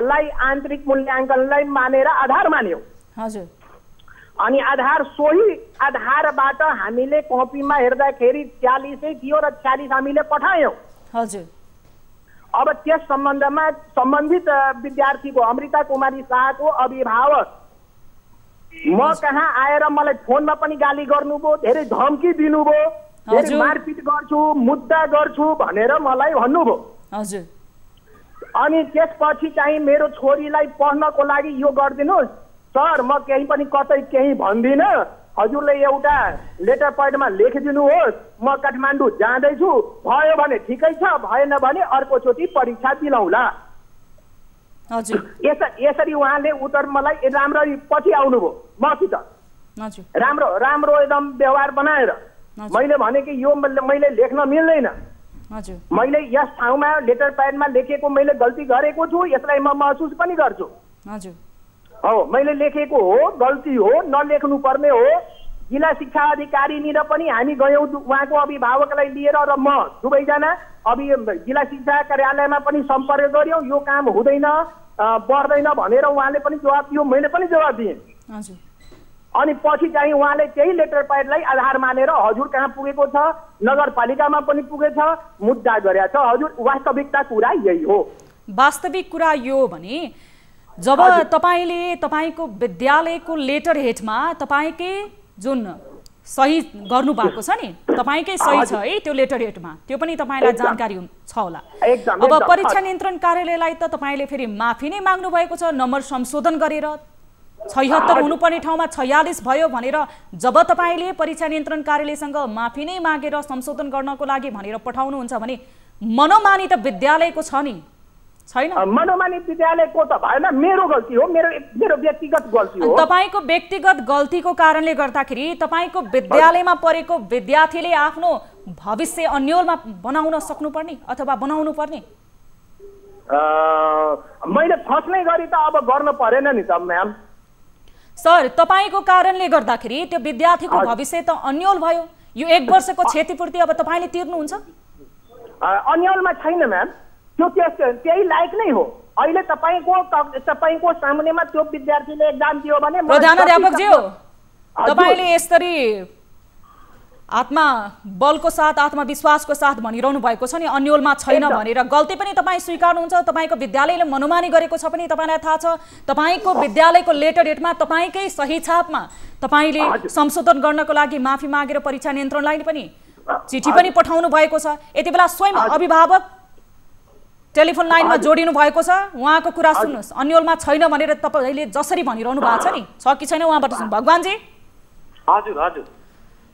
लाई आन्तरिक मूल्याङ्कनलाई मानेर आधार मान्यौ। हजुर। अनि आधार सोही आधारबाट हामीले कपीमा हेर्दाखेरि 46 थियो र 46 हामीले पठायौं। हजुर। अब त्यस सम्बन्धमा सम्बन्धित विद्यार्थीको अमृता कुमारी शाहको अभिभावक म कहाँ आएर मलाई फोनमा पनि गाली गर्नुभयो, धेरै धम्की दिनुभयो, धेरै मारपिट गर्छु, मुद्दा गर्छु भनेर मलाई भन्नुभयो। हजुर। अनि त्यसपछि चाहिँ मेरो छोरीलाई पढ्नको लागि यो गरिदिनुहोस् सर, म केही पनि कतै केही भन्दिनँ, हजुरले एउटा लेटर पैडमा लेखिदिनुहोस्, म काठमाडौँ जाँदैछु, भयो भने ठिकै छ, भएन भने अर्कोचोटि परीक्षा दिलाउँला। हजुर। यसरी उहाँले उत्तर मलाई राम्ररी पछि आउनुभयो मसित। हजुर। राम्रो एकदम व्यवहार बनाएर मैले भने कि यो मैले लेख्न मिल्दैन, हजुर मैले यस ठाउँमा लेटर प्याडमा लेखेको मैले गल्ती गरेको छु, यसलाई म महसुस पनि गर्छु। हजुर हो, मैले लेखेको हो, गल्ती हो, नलेख्नु पर्ने हो। जिल्ला शिक्षा अधिकारीनिर पनि हामी गयौँ उहाँको अभिभावकलाई लिएर र म दुवैजना जिल्ला शिक्षा कार्यालयमा पनि सम्पर्क गर्यौँ, यो काम हुँदैन बढ्दैन भनेर उहाँले पनि जवाब दियो, मैले पनि जवाब दिएँ। हजुर। अनि पछि चाहिँ उहाँले त्यही लेटर प्याडलाई आधार मानेर हजुर कहाँ पुगेको छ, नगरपालिकामा पनि पुगेछ, मुद्दा गरेछ। हजुर वास्तविकता कुरा यही हो। वास्तविक कुरा यो भने जब तपाईले तपाईको विद्यालयको लेटर हेडमा तपाईकै जुन सही गर्नु भएको छ नि, तपाईकै सही छ है त्यो लेटर हेडमा, त्यो पनि तपाईलाई जानकारी छ होला। अब परीक्षा नियन्त्रण कार्यालयलाई त तपाईले फेरि माफी नै माग्नु भएको छ, नम्बर संशोधन गरेर 76 हुनुपर्ने ठाउँमा 46 भयो भनेर जब तपाईले परीक्षा नियन्त्रण कार्यालयसँग माफी नै मागेर संशोधन गर्नको लागि भनेर पठाउनुहुन्छ भने मनोमानी त विद्यालयको छ नि, छैन? मनोमानी विद्यालयको त भएन, मेरो गल्ती हो, मेरो व्यक्तिगत गल्ती हो। तपाईको व्यक्तिगत गल्तीको कारणले गर्दाखेरि तपाईको विद्यालयमा पढेको विद्यार्थीले आफ्नो भविष्य अन्योलमा बनाउन सक्नुपर्ने अथवा बनाउनु पर्ने। मैले फस्ने गरी त अब गर्न परेन नि त म्याम। सर तपाईको कारणले गर्दाखेरि त्यो विद्यार्थीको भविष्य त अन्योल भयो। यो 1 वर्षको क्षतिपूर्ति अब तपाईले तिर्नुहुन्छ? अन्योलमा छैन म्याम, त्यो त्यही लायक नै हो। अहिले तपाईको सामनेमा त्यो विद्यार्थीले एक्जाम दियो भने प्रधानाध्यापकज्यू तपाईले यसरी आत्मबलको साथ आत्मविश्वासको साथ भनिरहनु भएको छ नि अन्योलमा छैन भनेर, गल्ती पनि तपाईँ स्वीकार्नुहुन्छ। तपाईँको विद्यालयले मनोमानी गरेको छ पनि तपाईँलाई थाहा छ। तपाईँको विद्यालयको लेटर हेडमा तपाईँकै सही छापमा तपाईँले संशोधन गर्नको लागि माफी मागेर परीक्षा नियन्त्रणलाई पनि चिठी पनि पठाउनु भएको छ। यति बेला स्वयं अभिभावक टेलिफोन लाइनमा जोडिनु भएको छ, उहाँको कुरा सुन्नुहोस्। अन्योलमा छैन भनेर तपाईँले जसरी भनिरहनु भएको छ नि, छ कि छैन उहाँबाट सुन्नु। भगवानजी। हजुर हजुर।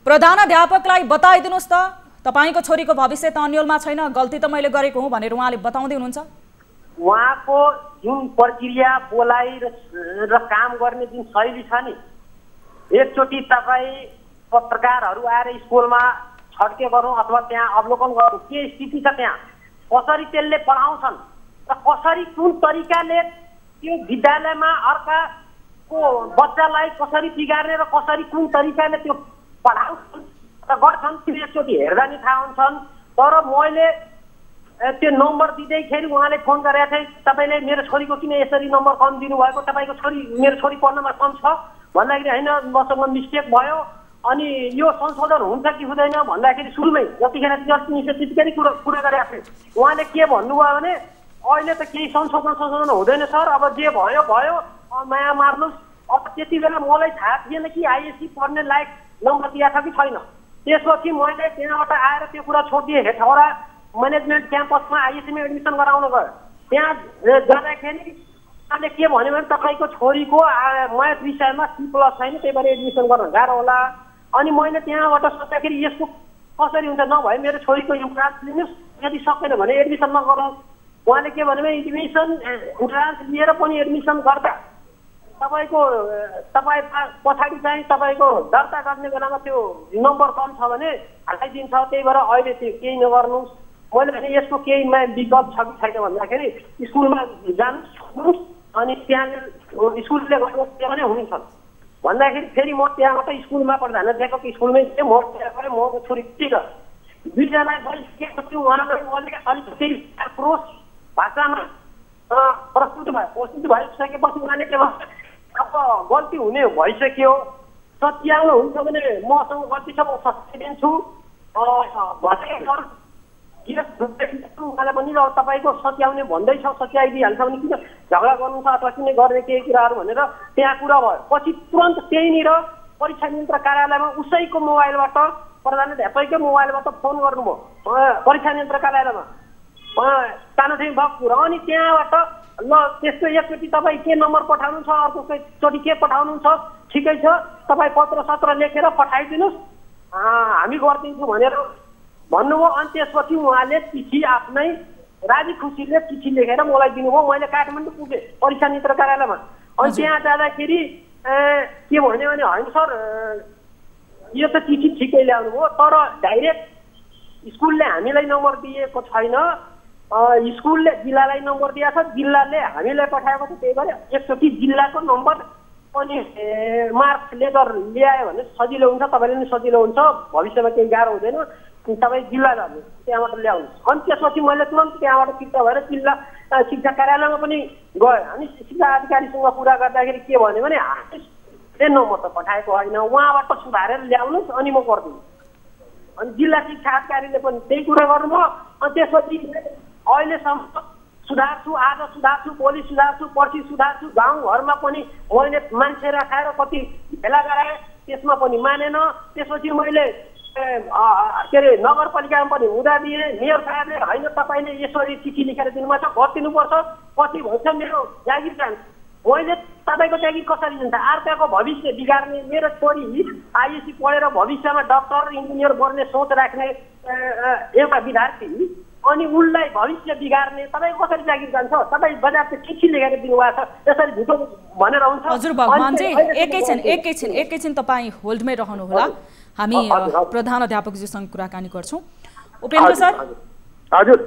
प्रधानाध्यापकलाई बताइदिनुहोस् त तपाईको छोरीको भविष्य त अन्योलमा छैन, गल्ती त मैले गरेको हुँ भनेर उहाँले बताउँदै हुनुहुन्छ। उहाँको जुन प्रक्रिया बोलाइ र काम गर्ने जुन शैली छ नि, एकचोटि तपाईँ पत्रकारहरू आएर स्कुलमा छड्के गरौँ अथवा त्यहाँ अवलोकन गरौँ के स्थिति छ, त्यहाँ कसरी त्यसले पढाउँछन् र कसरी कुन तरिकाले त्यो विद्यालयमा अर्काको बच्चालाई कसरी बिगार्ने र कसरी कुन तरिकाले त्यो पढाउँछन् र गर्छन् त्यो एकचोटि हेर्दा नि थाहा हुन्छन्। तर मैले त्यो नम्बर दिँदैखेरि उहाँले फोन गरेका थिए, तपाईँले मेरो छोरीको किन यसरी नम्बर कम दिनुभएको, तपाईँको मेरो छोरी पढ्नमा कम छ भन्दाखेरि होइन मसँग मिस्टेक भयो, अनि यो संशोधन हुन्छ कि हुँदैन भन्दाखेरि सुरुमै जतिखेर त्यतिखेर कुरा गरेका थिए। उहाँले के भन्नुभयो भने अहिले त केही संशोधन हुँदैन सर, अब जे भयो भयो, माया मार्नुहोस्। अब त्यति बेला मलाई थाहा थिएन कि आइएससी पढ्ने लायक नम्बर दिएको छ कि छैन। त्यसपछि मैले त्यहाँबाट आएर त्यो कुरा छोडिदिएँ। हेटौडा म्यानेजमेन्ट क्याम्पसमा आइएससीमा एडमिसन गराउन गयो। त्यहाँ जाँदाखेरि उहाँले के भन्यो भने तपाईँको छोरीको म्याथ विषयमा C+ छैन, त्यही भएर एडमिसन गर्न गाह्रो होला। अनि मैले त्यहाँबाट सोच्दाखेरि यसको कसरी हुन्छ, नभए मेरो छोरीको इन्ट्रान्स लिनुहोस्, यदि सकेन भने एडमिसन नगरौँ। उहाँले के भन्यो भने इन्ट्रान्स लिएर पनि एडमिसन गर्दा तपाईँ पछाडि चाहिँ तपाईँको दर्ता गर्ने बेलामा त्यो नम्बर कम छ भने हटाइदिन्छ, त्यही भएर अहिले त्यो केही नगर्नुहोस्। मैले भने यसको केही विकल्प छ कि छैन भन्दाखेरि स्कुलमा जानुहोस् अनि त्यहाँ स्कुलले गर्नुहोस् भने हुन्छ भन्दाखेरि फेरि म त्यहाँबाट स्कुलमा पढ्दा दिएको स्कुलमै थिएँ। म त्यहाँ गएँ, म छोरी टिक दुईजना गइसकेपछि उहाँलाई अलिकति क्रोस भाषामा प्रस्तुत भइसकेपछि उहाँले के भन्छ अब गल्ती हुने भइसक्यो, सच्याउनु हुन्छ भने मसँग गल्ती छ म सच्याइदिन्छु उहाँलाई पनि तपाईँको सच्याउने भन्दैछ, सच्याइदिइहाल्छ भने किन झगडा गर्नु छ अथवा किन गर्ने केही कुराहरू भनेर त्यहाँ कुरा भयो। पछि तुरन्त त्यहीँनिर परीक्षा नियन्त्रक कार्यालयमा उसैको मोबाइलबाट प्रधानाध्यापककै मोबाइलबाट फोन गर्नुभयो परीक्षा नियन्त्रक कार्यालयमा सानोठिक भएको कुरा। अनि त्यहाँबाट ल त्यस्तो एकचोटि तपाईँ के नम्बर पठाउनु छ, अर्कोचोटि के पठाउनु छ, ठिकै छ तपाईँ पत्र लेखेर पठाइदिनुहोस्, हामी गरिदिन्छौँ भनेर भन्नुभयो। अनि त्यसपछि उहाँले चिठी आफ्नै राजी खुसीले चिठी लेखेर मलाई दिनुभयो। मैले काठमाडौँ पुगेँ परीक्षा नियन्त्रक कार्यालयमा। अनि त्यहाँ जाँदाखेरि के भन्यो भने होइन सर यो त चिठी ठिकै ल्याउनु भयो, तर डाइरेक्ट स्कुलले हामीलाई नम्बर दिएको छैन, स्कुलले जिल्लालाई नम्बर दिएको छ, जिल्लाले हामीलाई पठाएको छ, त्यही भएर एकचोटि जिल्लाको नम्बर अनि मार्क्स लेटर ल्यायो भने सजिलो हुन्छ, तपाईँले पनि सजिलो हुन्छ, भविष्यमा केही गाह्रो हुँदैन, तपाईँ जिल्ला जानु त्यहाँबाट ल्याउनुहोस्। अनि त्यसपछि मैले तुरन्त त्यहाँबाट फिर्ता भएर जिल्ला शिक्षा कार्यालयमा पनि गएँ। अनि शिक्षा अधिकारीसँग कुरा गर्दाखेरि के भन्यो भने हामीले नम्बर त पठाएको होइन, उहाँबाट सुधारेर ल्याउनुहोस् अनि म गरिदिन्छु। अनि जिल्ला शिक्षा अधिकारीले पनि त्यही कुरा गर्नुभयो। अनि त्यसपछि अहिलेसम्म सुधार्छु, आज सुधार्छु, भोलि सुधार्छु, पर्सि सुधार्छु, गाउँघरमा पनि मैले मान्छे राखेर कति भेला गराएँ, त्यसमा पनि मानेन। त्यसपछि मैले के अरे नगरपालिकामा पनि हुँदा दिएँ। मेयर साहबले होइन तपाईँले यसरी चिठी लेखेर दिनुभएको छ, गरिदिनुपर्छ, पछि भन्छ मेरो जागिर जान्छ। मैले तपाईँको जागिर कसरी जान्छ, अर्काको भविष्य बिगार्ने, मेरो छोरी आइएससी पढेर भविष्यमा डक्टर इन्जिनियर बन्ने सोच राख्ने एउटा विद्यार्थी अनि उनलाई भविष्य बिगार्ने तपाईँको कसरी जागिर जान्छ? तपाईँ बजारको चिठी लेखेर दिनुभएको छ, यसरी झुटो भनेर हुन्छ। हजुर भगवानजी एकैछिन तपाईँ होल्डमै रहनुहोला, हामी प्रधान अध्यापकजीसँग कुराकानी गर्छौँ। उपेन्द्र सर हजुर,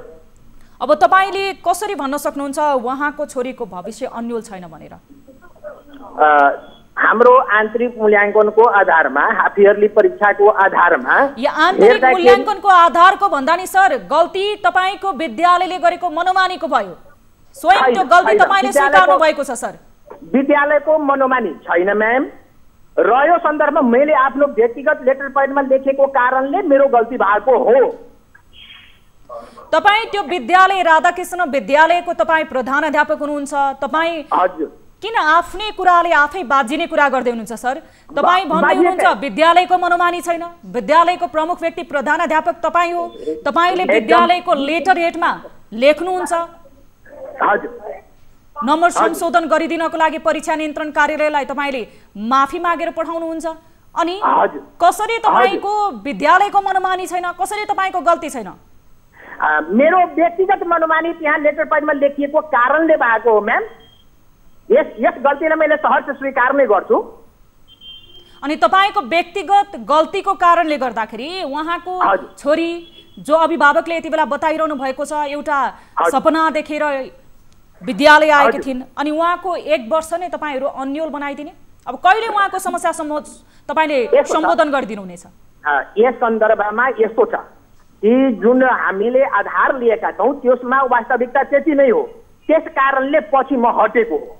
अब तपाईँले कसरी भन्न सक्नुहुन्छ उहाँको छोरीको भविष्य अन्यल छैन भनेर? हाम्रो आन्तरिक मूल्याङ्कनको आधारमा, हाफ इयरली परीक्षाको आधारमा, यो आन्तरिक मूल्याङ्कनको आधारको भन्दा नि सर गल्ती तपाईँको विद्यालयले गरेको मनोमानीको भयो, स्वयं त्यो गल्ती तपाईँले स्वीकार्नु भएको छ सर। विद्यालयको मनोमानी छैन म्याम, र यो सन्दर्भमा मैले आफ्नो व्यक्तिगत लेटर पैडमा लेखेको कारणले मेरो गल्ती भएको हो। तपाईँ त्यो विद्यालय राधाकृष्ण विद्यालयको तपाईँ प्रधानाध्यापक हुनुहुन्छ, तपाईँ किन आफ्नै कुराले आफै बाजिने कुरा गर्दै हुनुहुन्छ सर? तपाईँ भन्दै हुनुहुन्छ विद्यालयको मनोमानी छैन, विद्यालयको प्रमुख व्यक्ति प्रधानाध्यापक तपाईँ हो, तपाईँले विद्यालयको लेटर हेडमा लेख्नुहुन्छ नम्बर संशोधन गरिदिनको लागि परीक्षा नियन्त्रण कार्यालयलाई तपाईँले माफी मागेर पठाउनुहुन्छ। अनि कसरी तपाईँको विद्यालयको मनोमानी छैन, कसरी तपाईँको गल्ती छैन? मेरो व्यक्तिगत मनोमानी त्यहाँ लेटर पैडमा लेखिएको कारणले भएको हो म्याम। यस गल्तीलाई मैले सहर्ष स्वीकार नै गर्छु। अनि तपाईँको व्यक्तिगत गल्तीको कारणले गर्दाखेरि उहाँको छोरी जो अभिभावकले यति बेला बताइरहनु भएको छ एउटा सपना देखेर विद्यालय आएकी थिइन्, अनि उहाँको 1 वर्ष नै तपाईँहरू अन्यल बनाइदिने, अब कहिले उहाँको समस्या तपाईँले सम्बोधन गरिदिनु हुनेछ? यस सन्दर्भमा यस्तो छ कि जुन हामीले आधार लिएका छौँ त्यसमा वास्तविकता त्यति नै हो, त्यस कारणले पछि म हटेको हो।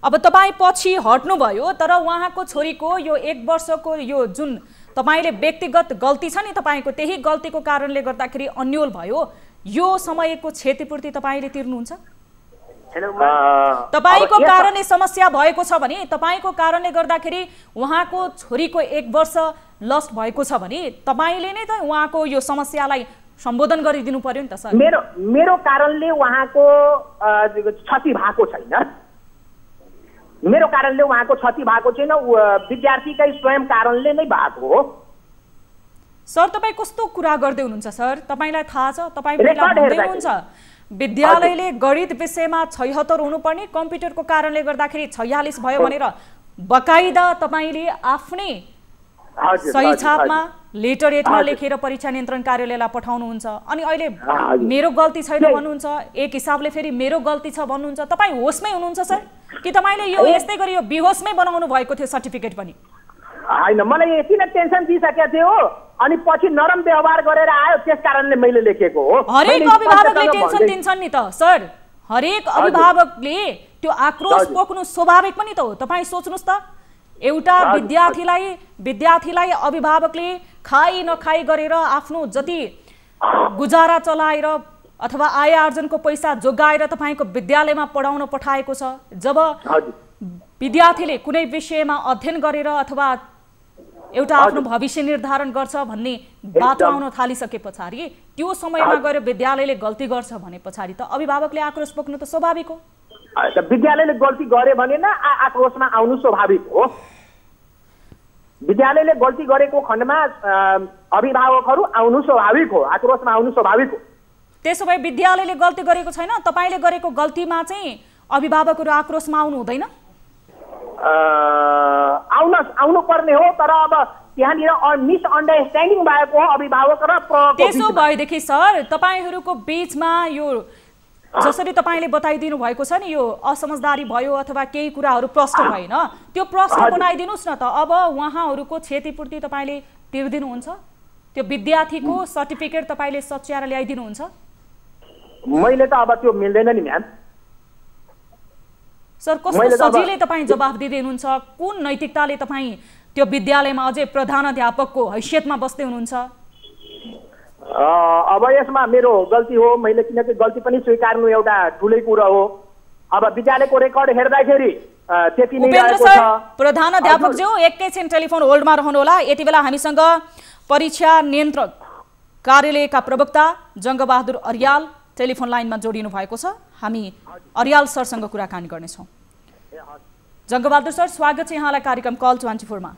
अब तपाईँ पछि हट्नुभयो, तर उहाँको छोरीको यो 1 वर्षको यो जुन तपाईँले व्यक्तिगत गल्ती छ नि तपाईँको, त्यही गल्तीको कारणले गर्दाखेरि अन्यल भयो, यो समयको क्षतिपूर्ति तपाईँले तिर्नुहुन्छ? तपाईँको कारणले समस्या भएको छ भने, तपाईँको कारणले गर्दाखेरि उहाँको छोरीको 1 वर्ष लस्ट भएको छ भने तपाईँले नै त उहाँको यो समस्यालाई सम्बोधन गरिदिनु पर्यो नि त सर। मेरो कारणले उहाँको क्षति भएको छैन, मेरो कारणले उहाँको क्षति भएको छैन, विद्यार्थीकै स्वयं कारणले नै भएको हो। सर तपाईँ कस्तो कुरा गर्दै हुनुहुन्छ सर? तपाईँलाई थाहा छ, तपाईँ भन्दै हुनुहुन्छ विद्यालयले गणित विषयमा 76 हुनुपर्ने, कम्प्युटरको कारणले गर्दाखेरि 46 भयो भनेर बकाइदा तपाईँले आफ्नै सही छापमा लेटर हेडमा लेखेर परीक्षा नियन्त्रण कार्यालयलाई पठाउनुहुन्छ। अनि अहिले मेरो गल्ती छैन भन्नुहुन्छ, एक हिसाबले फेरि मेरो गल्ती छ भन्नुहुन्छ। तपाईँ होसमै हुनुहुन्छ सर कि तपाईँले यो यस्तै गरी यो बेहोसमै बनाउनु भएको थियो सर्टिफिकेट पनि? होइन, मलाई यति नै टेन्सन दिइसकेको थियो, अनि पछि नरम व्यवहार गरेर आयो, त्यस कारणले मैले लेखेको हो। हरेक अभिभावकले टेन्सन दिन्छन् नि त सर, हरेक अभिभावकले त्यो आक्रोश पोख्नु स्वाभाविक पनि त हो। तपाईँ सोच्नुहोस् त, एउटा विद्यार्थीलाई अभिभावकले खाई नखाई गरेर आफ्नो जति गुजारा चलाएर अथवा आय आर्जनको पैसा जोगाएर तपाईँको विद्यालयमा पढाउन पठाएको छ। जब विद्यार्थीले कुनै विषयमा अध्ययन गरेर अथवा एउटा आफ्नो भविष्य निर्धारण गर्छ भन्ने बाटो आउन थालिसके पछाडि, त्यो समयमा गएर विद्यालयले गल्ती गर्छ भने पछाडि त अभिभावकले आक्रोश पोख्नु त स्वाभाविक हो। विद्यालयले गल्ती गरे भने न आक्रोशमा आउनु स्वाभाविक हो। विद्यालयले गल्ती गरेको खण्डमा अभिभावकहरू आउनु स्वाभाविक हो, आक्रोशमा आउनु स्वाभाविक हो। त्यसो भए विद्यालयले गल्ती गरेको छैन, तपाईँले गरेको गल्तीमा चाहिँ अभिभावकहरू आक्रोशमा आउनु हुँदैन? आउनु पर्ने हो, तर अब त्यहाँनिर मिसअन्डरस्ट्यान्डिङ भएको हो अभिभावक र त्यसो भएदेखि सर तपाईँहरूको बीचमा यो जसरी तपाईँले बताइदिनु भएको छ नि, यो असमझदारी भयो अथवा केही कुराहरू प्रश्न भएन, त्यो प्रश्न बनाइदिनुहोस् न त। अब उहाँहरूको क्षतिपूर्ति तपाईँले तिर्दिनुहुन्छ? त्यो विद्यार्थीको सर्टिफिकेट तपाईँले सच्याएर ल्याइदिनुहुन्छ? मैले त अब त्यो मिल्दैन नि म्याम। सर कस्तो सजिलै तपाईँ जवाफ दिँदै हुनुहुन्छ? कुन नैतिकताले तपाईँ त्यो विद्यालयमा अझै प्रधानाध्यापकको हैसियतमा बस्दै हुनुहुन्छ? अब यसमा मेरो गल्ती हो, मैले किनकि गल्ती पनि स्वीकार्नु एउटा ठुलै कुरा हो। अब विद्यालयको रेकर्ड हेर्दाखेरि त्यति नै रहेको छ। प्रधानाध्यापक ज्यू एकैछिन टेलिफोन होल्डमा रहनुहोला। यति बेला हामीसँग परीक्षा नियन्त्रक कार्यालयका प्रवक्ता जङ्गबहादुर अर्याल टेलिफोन लाइनमा जोडिनु भएको छ। हामी अर्याल सरसँग कुराकानी गर्नेछौँ। जङ्गबहादुर सर, स्वागत छ यहाँलाई कार्यक्रम कल 24 मा।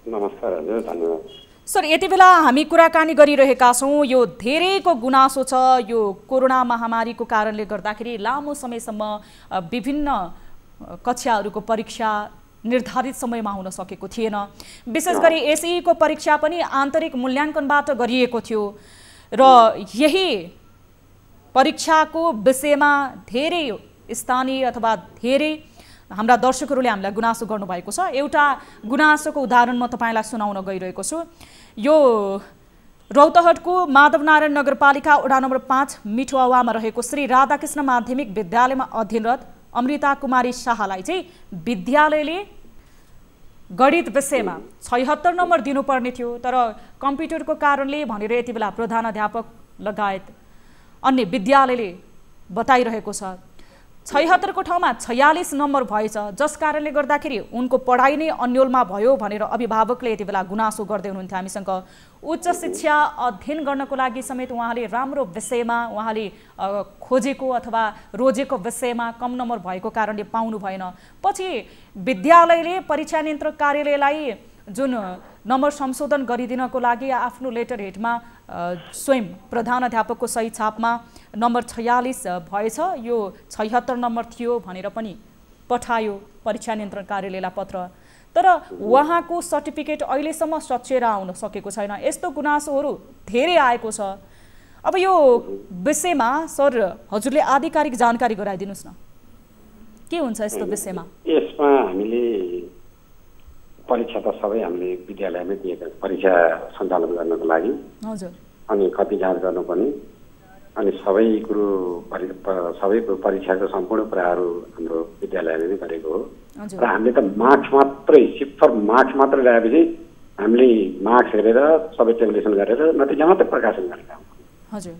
नमस्कार हजुर, धन्यवाद। सर यति बेला हामी कुराकानी गरिरहेका छौँ, यो धेरैको गुनासो छ, यो कोरोना महामारीको कारणले गर्दाखेरि लामो समयसम्म विभिन्न कक्षाहरूको परीक्षा निर्धारित समयमा हुन सकेको थिएन। विशेष गरी एसई को परीक्षा पनि आन्तरिक मूल्याङ्कनबाट गरिएको थियो र यही परीक्षाको विषयमा धेरै स्थानीय अथवा धेरै हाम्रा दर्शकहरूले हामीलाई गुनासो गर्नुभएको छ। एउटा गुनासोको उदाहरण म तपाईँलाई सुनाउन गइरहेको छु। यो रौतहटको माधवनारायण नगरपालिका वडा नम्बर 5 मिठुवामा रहेको श्री राधाकृष्ण माध्यमिक विद्यालयमा अध्ययनरत अमृता कुमारी शाहलाई चाहिँ विद्यालयले गणित विषयमा 76 नम्बर दिनुपर्ने थियो, तर कम्प्युटरको कारणले भनेर यति बेला प्रधानाध्यापक लगायत अन्य विद्यालयले बताइरहेको छ 76 को ठाउँमा 46 नम्बर भएछ, जस कारणले गर्दाखेरि उनको पढाइ नै अन्यलमा भयो भनेर अभिभावकले यति बेला गुनासो गर्दै हुनुहुन्थ्यो। हामीसँग उच्च शिक्षा अध्ययन गर्नको लागि समेत उहाँले राम्रो विषयमा उहाँले खोजेको अथवा रोजेको विषयमा कम नम्बर भएको कारणले पाउनु भएन। पछि विद्यालयले परीक्षा नियन्त्रक कार्यालयलाई जुन नम्बर संशोधन गरिदिनको लागि आफ्नो लेटर हेडमा स्वयं प्रधानाध्यापकको सही छापमा नम्बर 46 भएछ, यो 76 नम्बर थियो भनेर पनि पठायो परीक्षा नियन्त्रण कार्यालयलाई पत्र, तर उहाँको सर्टिफिकेट अहिलेसम्म सच्याएर आउन सकेको छैन। यस्तो गुनासोहरू धेरै आएको छ। अब यो विषयमा सर हजुरले आधिकारिक जानकारी गराइदिनुहोस् न, के हुन्छ यस्तो विषयमा? यसमा हामीले परीक्षा त सबै हामीले विद्यालयमै दिएका परीक्षा सञ्चालन गर्नको लागि, हजुर, अनि कति जाँच गर्नुपर्ने अनि सबै कुरो परीक्षाको सम्पूर्ण कुराहरू हाम्रो विद्यालयले नै गरेको हो र हामीले त मार्क्स मात्रै सिर्फ मार्क्स मात्रै ल्याएपछि हामीले मार्क्स हेरेर सबै ट्याबुलेसन गरेर नतिजा मात्रै प्रकाशन गरेका हौँ।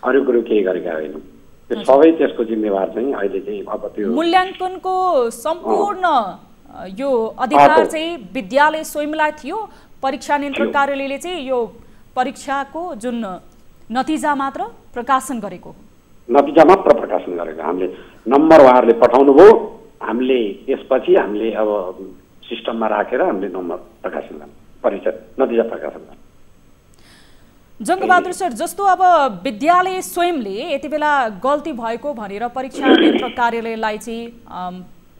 अरू कुरो केही गरेका होइनौँ। त्यो सबै त्यसको जिम्मेवार चाहिँ अहिले चाहिँ अब त्यो मूल्याङ्कनको सम्पूर्ण यो अधिकार चाहिँ विद्यालय स्वयंलाई थियो। परीक्षा नियन्त्रण कार्यालयले चाहिँ यो परीक्षाको जुन नतिजा मात्र प्रकाशन गरेको, नतिजा मात्र प्रकाशन गरेको। हामीले नम्बर उहाँहरूले पठाउनु भयो, हामीले त्यसपछि हामीले अब सिस्टममा राखेर हामीले नम्बर प्रकाशन गर्नु, परीक्षा नतिजा प्रकाशन गर्नु। जङ्गबहादुर सर, जस्तो अब विद्यालय स्वयंले यति बेला गल्ती भएको भनेर परीक्षा नियन्त्रक कार्यालयलाई चाहिँ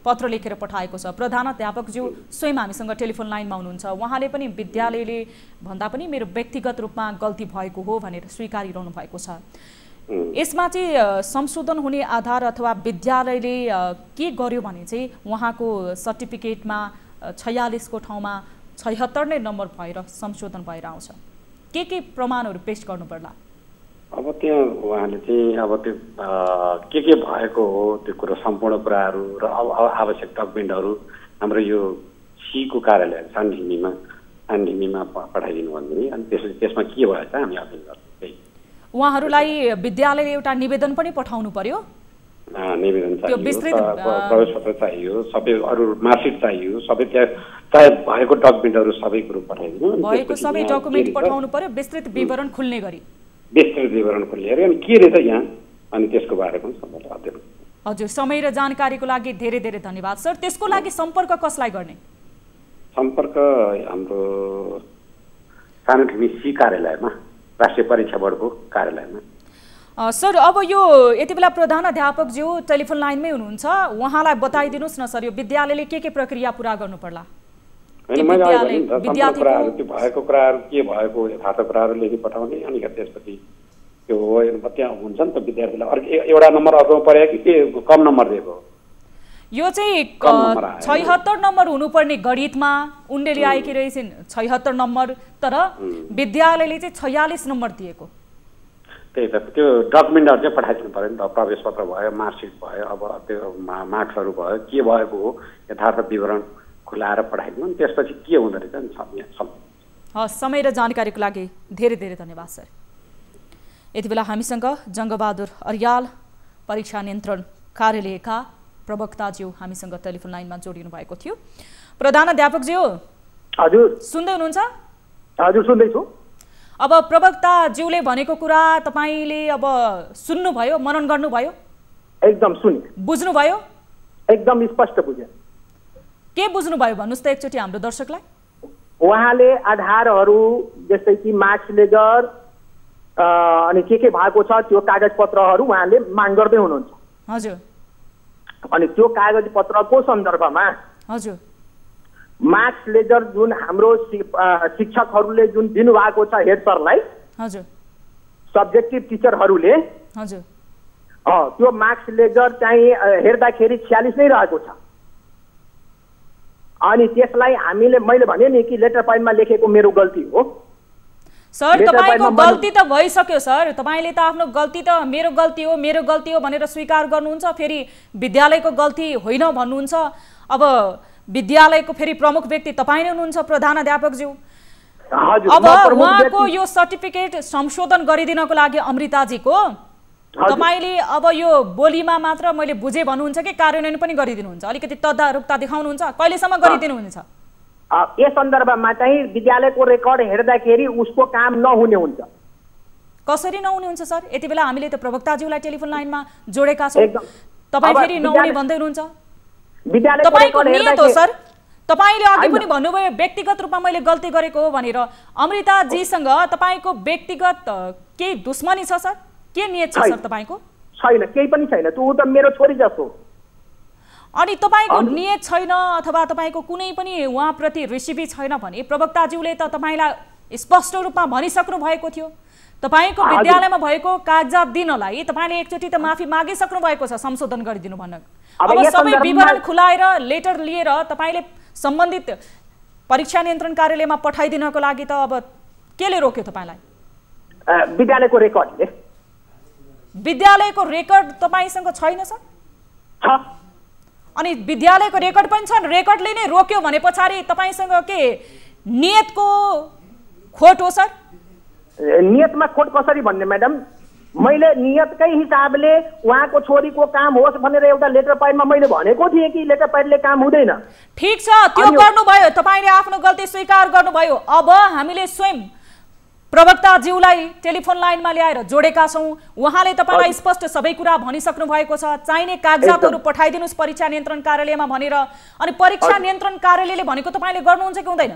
पत्र लेखेर पठाएको छ। प्रधानाध्यापकज्यू स्वयं हामीसँग टेलिफोन लाइनमा हुनुहुन्छ। उहाँले पनि विद्यालयले भन्दा पनि मेरो व्यक्तिगत रूपमा गल्ती भएको हो भनेर स्वीकारिरहनु भएको छ। यसमा चाहिँ संशोधन हुने आधार अथवा विद्यालयले के गर्यो भने चाहिँ उहाँको सर्टिफिकेटमा 46 को ठाउँमा 76 नै नम्बर भएर संशोधन भएर आउँछ। के प्रमाणहरू पेश गर्नु पर्ला? अब त्यहाँ उहाँले चाहिँ अब त्यो के भएको हो त्यो कुरो सम्पूर्ण कुराहरू र आवश्यक डकुमेन्टहरू हाम्रो यो सीको कार्यालय सानढिमीमा पठाइदिनु भन्ने। अनि त्यसमा के भएछ हामी अध्ययन गर्छौँ। उहाँहरूलाई विद्यालयले एउटा निवेदन पनि पठाउनु पर्यो। निवेदन चाहियो, प्रवेश पत्र चाहियो, सबै अरू मार्कसिट चाहियो, सबै त्यहाँ भएको डकुमेन्टहरू सबै कुरो पठाइदिनु। भएको सबै डकुमेन्ट पठाउनु पर्यो, विस्तृत विवरण खुल्ने गरी। विस्तृत विवरण खुलेर अनि के रहेछ यहाँ, अनि त्यसको बारेमा सम्पूर्ण अध्ययन। हजुर, समय र जानकारीको लागि धेरै धेरै धन्यवाद सर। त्यसको लागि सम्पर्क कसलाई गर्ने? सम्पर्क हाम्रो सानढिमी सी कार्यालयमा, राष्ट्रिय परीक्षा बोर्डको कार्यालयमा। सर, अब यो यति बेला प्रधानाध्यापकज्यू टेलिफोन लाइनमै हुनुहुन्छ, उहाँलाई बताइदिनुहोस् न सर, यो विद्यालयले के प्रक्रिया पुरा गर्नु पर्ला? कुराहरू त्यो भएको कुराहरू के भएको यथार्थ कुराहरू लेखी पठाउने। अनि त्यसपछि त्यो त्यहाँ हुन्छ नि त विद्यार्थीलाई अर्को एउटा नम्बर अर्को पऱ्यो कि के कम नम्बर दिएको? यो चाहिँ 76 नम्बर हुनुपर्ने गणितमा उनले ल्याएकी रहेछन् 76 नम्बर, तर विद्यालयले चाहिँ 46 नम्बर दिएको। त्यही त, त्यो डकुमेन्टहरू चाहिँ पठाइदिनु पऱ्यो नि त। प्रवेश पत्र भयो, मार्कसिट भयो, अब त्यो मार्क्सहरू भयो, के भएको हो यथार्थ विवरण खुलाएर पठाइदिनु। त्यसपछि के हुँदो रहेछ नि हस्, समय र जानकारीको लागि धेरै धेरै धन्यवाद सर। यति बेला हामीसँग जङ्गबहादुर अर्याल परीक्षा नियन्त्रण कार्यालयका प्रवक्ताज्यू हामीसँग टेलिफोन लाइनमा जोडिनु भएको थियो। प्रधानाध्यापकज्यू हजुर सुन्दै हुनुहुन्छ? हजुर सुन्दैछु। अब प्रवक्ताज्यूले भनेको कुरा तपाईँले अब सुन्नुभयो, मनन गर्नुभयो? एकदम सुने, बुझ्नुभयो? एकदम स्पष्ट बुझे। के बुझ्नुभयो भन्नुहोस् त एकचोटि हाम्रो दर्शकलाई। उहाँले आधारहरू जस्तै कि मार्क्स लेजर अनि के भएको छ त्यो कागज पत्रहरू उहाँले माग गर्दै हुनुहुन्छ। हजुर। अनि त्यो कागज पत्रको सन्दर्भमा हजुर मार्क्स लेजर जुन हाम्रो शिक्षकहरूले जुन दिनुभएको छ हेड सरलाई, हजुर, सब्जेक्टिभ टिचरहरूले, हजुर, त्यो मार्क्स लेजर चाहिँ हेर्दाखेरि 46 नै रहेको छ। अनि त्यसलाई हामीले मैले भने नि कि लेटर पाइनमा लेखेको मेरो गल्ती हो। सर, तपाईको गल्ती त भइसक्यो सर। तपाईले त आफ्नो गल्ती त मेरो गल्ती हो भनेर स्वीकार गर्नुहुन्छ, फेरि विद्यालयको गल्ती होइन भन्नुहुन्छ। अब विद्यालयको फेरि प्रमुख व्यक्ति तपाईँ नै हुनुहुन्छ प्रधानाध्यापकज्यू। अब उहाँको यो सर्टिफिकेट संशोधन गरिदिनको लागि अमृताजीको तपाईले अब यो बोलीमा मात्र मैले बुझे भन्नुहुन्छ कि कार्यान्वयन पनि गरिदिनुहुन्छ? अलिकति तदारुकता देखाउनुहुन्छ, कहिलेसम्म गरिदिनुहुन्छ? यस सन्दर्भमा चाहिँ विद्यालयको रेकर्ड हेर्दाखेरि उसको काम नहुने हुन्छ। कसरी नहुने हुन्छ सर? यति बेला हामीले त प्रवक्ताज्यूलाई टेलिफोन लाइनमा जोडेका छौँ, तपाईँ फेरि नहुने भन्दै हुनुहुन्छ। तपाईको नियत हो सर, तपाईले अघि पनि भन्नुभयो व्यक्तिगत रूपमा मैले गल्ती गरेको हो भनेर। अमृताजीसँग तपाईको व्यक्तिगत केही दुश्मनी छ सर? के नियत छ सर तपाईको? छैन, केही पनि छैन। त्यो त मेरो छोरी जस्तो। अनि तपाईको नियत छैन अथवा तपाईको कुनै पनि उहाँप्रति रिसिभी छैन भने प्रवक्ताज्यूले त तपाईलाई स्पष्ट रूपमा भनिसक्नु भएको थियो। तपाईको विद्यालयमा भएको कागजात दिनलाई तपाईले एकचोटि त माफी मागिसक्नु भएको छ संशोधन गरिदिनु भन्न। अब सबै विवरण खुलाएर लेटर लिएर तपाईले सम्बन्धित परीक्षा नियन्त्रण कार्यालयमा पठाइदिनको लागि त अब केले रोक्यो तपाईलाई? विद्यालयको रेकर्डले। विद्यालयको रेकर्ड तपाईसँग छैन सर? छ। अनि विद्यालयको रेकर्ड पनि छन्, रेकर्डले नै रोक्यो भने पछाडि तपाईसँग के नियतको खोट हो सर? नियतमा खोट कसरी भन्ने म्याडम? मैले नियतकै हिसाबले उहाँको छोरीको काम होस् भनेर एउटा लेटर प्याडमा मैले भनेको थिएँ कि लेटर प्याडले काम हुँदैन। ठिक छ, त्यो गर्नुभयो, तपाईँले आफ्नो गल्ती स्वीकार गर्नुभयो। अब हामीले स्वयं प्रवक्ताज्यूलाई टेलिफोन लाइनमा ल्याएर जोडेका छौँ। उहाँले तपाईँलाई स्पष्ट सबै कुरा भनिसक्नु भएको छ। चाहिने कागजातहरू पठाइदिनुहोस् परीक्षा नियन्त्रण कार्यालयमा भनेर। अनि परीक्षा नियन्त्रण कार्यालयले भनेको तपाईँले गर्नुहुन्छ कि हुँदैन?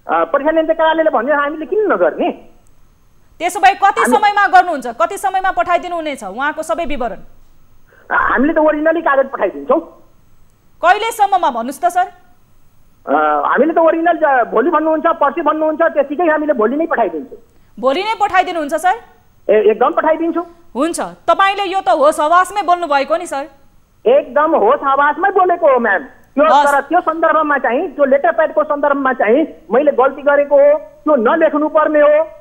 परीक्षा नियन्त्रण कार्यालयले भन्यो हामीले किन नगर्ने? त्यसो भए कति समयमा गर्नुहुन्छ? कति समयमा पठाइदिनु हुनेछ उहाँको सबै विवरण? हामीले त ओरिजिनली कागज पठाइदिन्छौँ। कहिलेसम्ममा भन्नुहोस् त सर? हामीले त ओरिजिनल भोलि भन्नुहुन्छ, पर्सि भन्नुहुन्छ, त्यतिकै हामीले भोलि नै पठाइदिन्छौँ। भोलि नै पठाइदिनुहुन्छ सर? एकदम पठाइदिन्छु। हुन्छ, तपाईँले यो त होस हवासमै बोल्नु भएको नि सर? एकदम होस हवासमै बोलेको हो म्याम। त्यो सन्दर्भमा चाहिँ, त्यो लेटर प्याडको सन्दर्भमा चाहिँ मैले गल्ती गरेको हो, त्यो नलेख्नु पर्ने हो।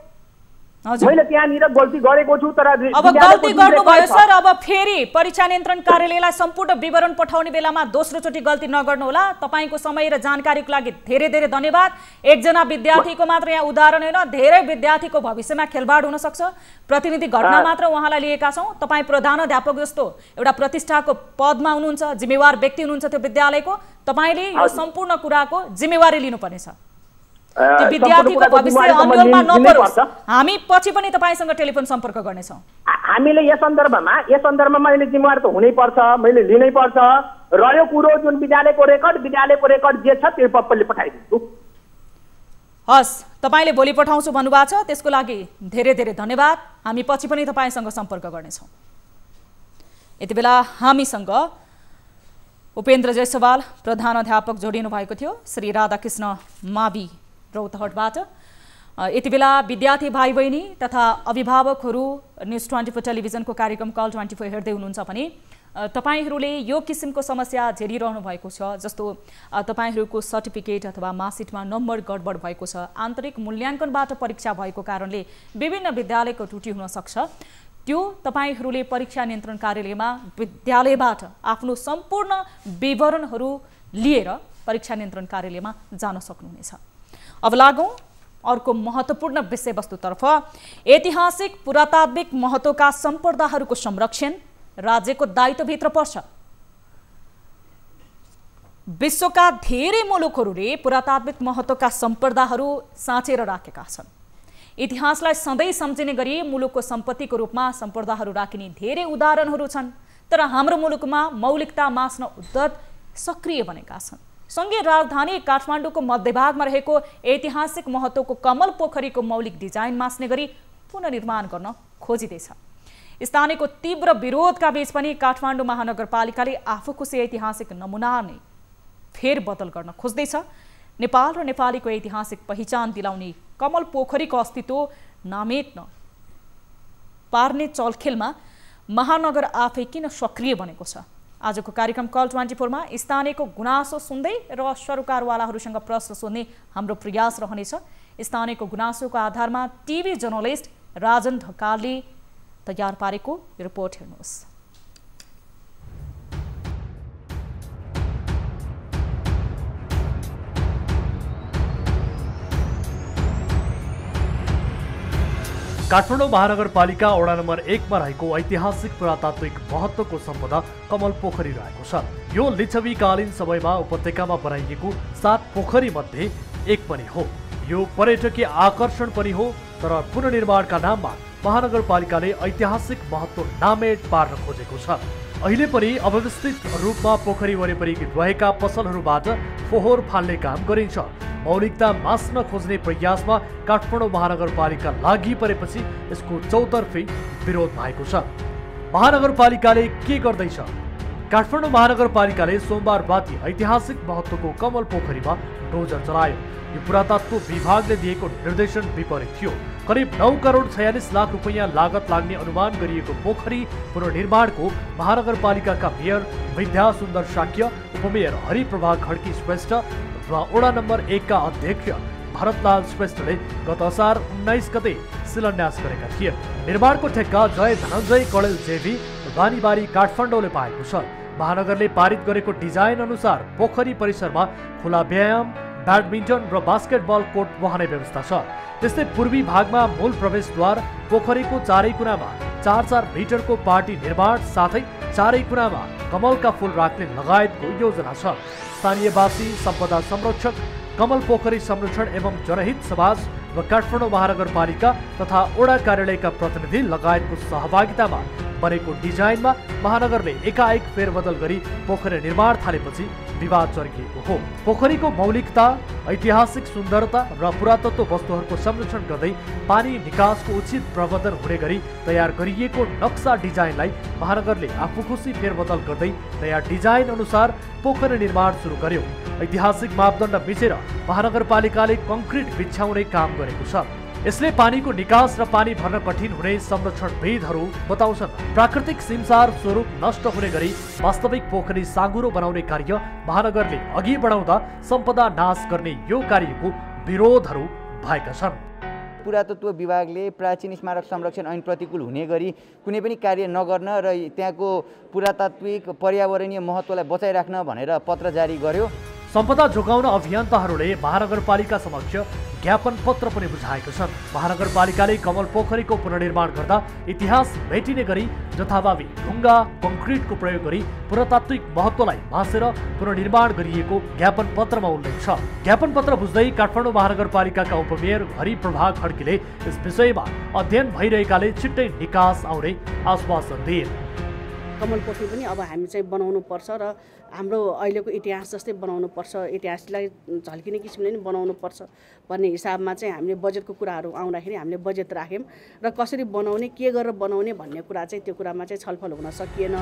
मैले त्यहाँनिर गल्ती गरेको छु, तर अब गल्ती गर्नुभयो सर। अब फेरि परीक्षा नियन्त्रण कार्यालयलाई सम्पूर्ण विवरण पठाउने बेलामा दोस्रोचोटि गल्ती नगर्नु होला। तपाईँको समय र जानकारीको लागि धेरै धेरै धन्यवाद। एकजना विद्यार्थीको मात्र यहाँ उदाहरण होइन, धेरै विद्यार्थीको भविष्यमा खेलबाड हुन सक्छ। प्रतिनिधि घटना मात्र उहाँलाई लिएका छौँ। तपाईँ प्रधानाध्यापक जस्तो एउटा प्रतिष्ठाको पदमा हुनुहुन्छ, जिम्मेवार व्यक्ति हुनुहुन्छ त्यो विद्यालयको। तपाईँले यो सम्पूर्ण कुराको जिम्मेवारी लिनुपर्नेछ। त्यो विद्यार्थीको भविष्य अन्यलमा नपरोस्। हामी पछि पनि तपाईँसँग टेलिफोन सम्पर्क गर्नेछौँ। हामीले यस सन्दर्भमा मैले जिम्मेवार त हुनै पर्छ, मैले लिनै पर्छ। रह्यो कुरो जुन विद्यालयको रेकर्ड जे छ त्यो पप्पले पठाइदिन्छु। हस्, तपाईँले भोलि पठाउँछु भन्नुभएको छ, त्यसको लागि धेरै धेरै धन्यवाद। हामी पछि पनि तपाईँसँग सम्पर्क गर्नेछौँ। यति बेला हामीसँग उपेन्द्र जयसवाल प्रधानाध्यापक जोडिनु भएको थियो, श्री राधाकृष्ण मावि रौतहटबाट। यति बेला विद्यार्थी भाइ बहिनी तथा अभिभावकहरू न्युज 24 टेलिभिजनको कार्यक्रम कल 24 हेर्दै हुनुहुन्छ भने तपाईहरूले यो किसिमको समस्या झेलिरहनु भएको छ। जस्तो तपाईहरूको सर्टिफिकेट अथवा मार्कसिटमा नम्बर गडबड भएको छ, आन्तरिक मूल्याङ्कनबाट परीक्षा भएको कारणले विभिन्न विद्यालयको त्रुटि हुन सक्छ। त्यो तपाईहरूले परीक्षा नियन्त्रण कार्यालयमा विद्यालयबाट आफ्नो सम्पूर्ण विवरणहरू लिएर परीक्षा नियन्त्रण कार्यालयमा जान सक्नुहुनेछ। अब लागौँ अर्को महत्त्वपूर्ण विषयवस्तुतर्फ। ऐतिहासिक पुरातात्विक महत्त्वका सम्पदाहरूको संरक्षण राज्यको दायित्वभित्र पर्छ। विश्वका धेरै मुलुकहरूले पुरातात्विक महत्त्वका सम्पदाहरू साँचेर राखेका छन्। इतिहासलाई सधैँ सम्झिने गरी मुलुकको सम्पत्तिको रूपमा सम्पदाहरू राखिने धेरै उदाहरणहरू छन्। तर हाम्रो मुलुकमा मौलिकता मास्न उद्धत सक्रिय बनेका छन्। सङ्घीय राजधानी काठमाडौँको मध्यभागमा रहेको ऐतिहासिक महत्त्वको कमल पोखरीको मौलिक डिजाइन मास्ने गरी पुनर्निर्माण गर्न खोजिँदैछ। स्थानीयको तीव्र विरोधका बीच पनि काठमाडौँ महानगरपालिकाले आफू खुसी ऐतिहासिक नमुना नै फेरबदल गर्न खोज्दैछ। नेपाल र नेपालीको ऐतिहासिक पहिचान दिलाउने कमल पोखरीको अस्तित्व नामेट्न पार्ने चलखेलमा महानगर आफै किन सक्रिय बनेको छ? आजको कार्यक्रम कल 24 मा स्थानीयको गुनासो सुन्दै र सरोकारवालाहरूसँग प्रश्न सोध्ने हाम्रो प्रयास रहनेछ। स्थानीयको गुनासोको आधारमा टिभी जर्नलिस्ट राजन ढकालले तयार पारेको रिपोर्ट हेर्नुहोस्। काठमाडौँ महानगरपालिका वडा नम्बर 1 मा रहेको ऐतिहासिक पुरातात्विक महत्त्वको सम्पदा कमल पोखरी रहेको छ। यो लिच्छवीकालीन समयमा उपत्यकामा बनाइएको 7 पोखरी मध्ये एक पनि हो। यो पर्यटकीय आकर्षण पनि हो। तर पुनर्निर्माणका नाममा महानगरपालिकाले ऐतिहासिक महत्त्व नामेट पार्न खोजेको छ। अहिले पनि अव्यवस्थित रूपमा पोखरी वरिपरि रहेका पसलहरूबाट फोहोर फाल्ने काम गरिन्छ। मौलिकता मास्न खोज्ने प्रयासमा काठमाडौँ महानगरपालिका लागि परेपछि यसको चौतर्फी विरोध भएको छ। महानगरपालिकाले के गर्दैछ? काठमाडौँ महानगरपालिकाले सोमबार राति ऐतिहासिक महत्त्वको कमल पोखरीमा डोजर चलायो। यो पुरातत्व विभागले दिएको निर्देशन विपरीत थियो। करिब 9 करोड 46 लाख रुपैयाँ लागत लाग्ने अनुमान गरिएको पोखरी पुनर्निर्माणको महानगरपालिकाका मेयर विद्या सुन्दर शाक्य, उपमेयर हरिप्रभा खड्की श्रेष्ठ र वडा नम्बर 1 का अध्यक्ष भरतलाल श्रेष्ठले गत असार 19 गते शिलान्यास गरेका थिए। निर्माणको ठेक्का जय धनञ्जय कडेल जेभी बानीबारी काठमाडौँले पाएको छ। महानगरले पारित गरेको डिजाइन अनुसार पोखरी परिसरमा खुला व्यायाम, ब्याडमिन्टन र बास्केटबल कोर्ट बहाल्ने व्यवस्था छ। त्यस्तै पूर्वी भागमा मूल प्रवेशद्वार, पोखरीको चारै कुनामा 4-4 मिटरको पार्टी निर्माण साथै चारै कुनामा कमलका फूल राख्ने लगायतको योजना छ। स्थानीयवासी, सम्पदा संरक्षक, कमल पोखरी संरक्षण एवं जनहित समाज व काठमाडौँ महानगरपालिका तथा ओडा कार्यालयका प्रतिनिधि लगायतको सहभागितामा बनेको डिजाइनमा महानगरले एकाएक फेरबदल गरी पोखरी निर्माण थालेपछि विवाद चर्किएको हो। पोखरीको मौलिकता, ऐतिहासिक सुन्दरता र पुरातत्व वस्तुहरूको संरक्षण गर्दै पानी निकासको उचित प्रबन्धन हुने गरी तयार गरिएको नक्सा डिजाइनलाई महानगरले आफू खुसी फेरबदल गर्दै नयाँ डिजाइन अनुसार पोखरी निर्माण सुरु गर्यो। ऐतिहासिक मापदण्ड मिचेर महानगरपालिकाले कङ्क्रिट बिछ्याउने काम गरेको छ। यसले पानीको निकास र पानी भर्न कठिन हुने संरक्षणविदहरू बताउँछन्। प्राकृतिक सिमसार स्वरूप नष्ट हुने गरी वास्तविक पोखरी साँघुरो बनाउने कार्य महानगरले अघि बढाउँदा सम्पदा नाश गर्ने यो कार्यको विरोधहरू भएका छन्। पुरातत्व विभागले प्राचीन स्मारक संरक्षण ऐन प्रतिकूल हुने गरी कुनै पनि कार्य नगर्न र त्यहाँको पुरातात्विक पर्यावरणीय महत्त्वलाई बचाइराख्न भनेर पत्र जारी गर्यो। सम्पदा जोगाउन अभियन्ताहरूले महानगरपालिका समक्ष ज्ञापन पत्र पनि बुझाएका छन्। महानगरपालिकाले कमल पोखरीको पुनर्निर्माण गर्दा इतिहास भेटिने गरी जथाभावी ढुङ्गा, कङ्क्रिटको प्रयोग गरी पुरातात्विक महत्त्वलाई मासेर पुनर्निर्माण गरिएको ज्ञापन पत्रमा उल्लेख छ। ज्ञापन पत्र बुझ्दै काठमाडौँ महानगरपालिकाका उपमेयर हरिप्रभा खड्कीले यस विषयमा अध्ययन भइरहेकाले छिट्टै निकास आउने आश्वासन दिए। कमल पोखरी पनि अब हामी चाहिँ बनाउनु पर्छ र हाम्रो अहिलेको इतिहास जस्तै बनाउनु पर्छ, इतिहासलाई झल्किने किसिमले नै बनाउनु पर्छ भन्ने हिसाबमा चाहिँ हामीले बजेटको कुराहरू आउँदाखेरि हामीले बजेट राख्यौँ र कसरी बनाउने, के गरेर बनाउने भन्ने कुरा चाहिँ त्यो कुरामा चाहिँ छलफल हुन सकिएन।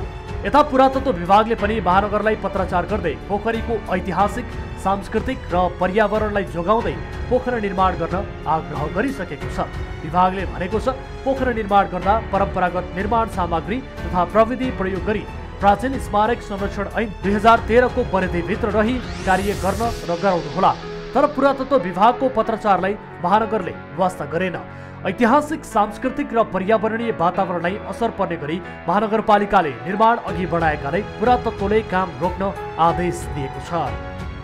यता पुरातत्व विभागले पनि महानगरलाई पत्राचार गर्दै पोखरीको ऐतिहासिक, सांस्कृतिक र पर्यावरणलाई जोगाउँदै पोखरी निर्माण गर्न आग्रह गरिसकेको छ। विभागले भनेको छ पोखरी निर्माण गर्दा परम्परागत निर्माण सामग्री तथा प्रविधि प्रयोग गरी प्राचीन स्मारक संरक्षण ऐन 2013 को परिधिभित्र रही कार्य गर्न र गराउनुहोला। तर पुरातत्व विभागको पत्राचारलाई महानगरले वास्ता गरेन। ऐतिहासिक, सांस्कृतिक र पर्यावरणीय वातावरणलाई असर पर्ने गरी महानगरपालिकाले निर्माण अघि बढाएकाले पुरातत्वले काम रोक्न आदेश दिएको छ।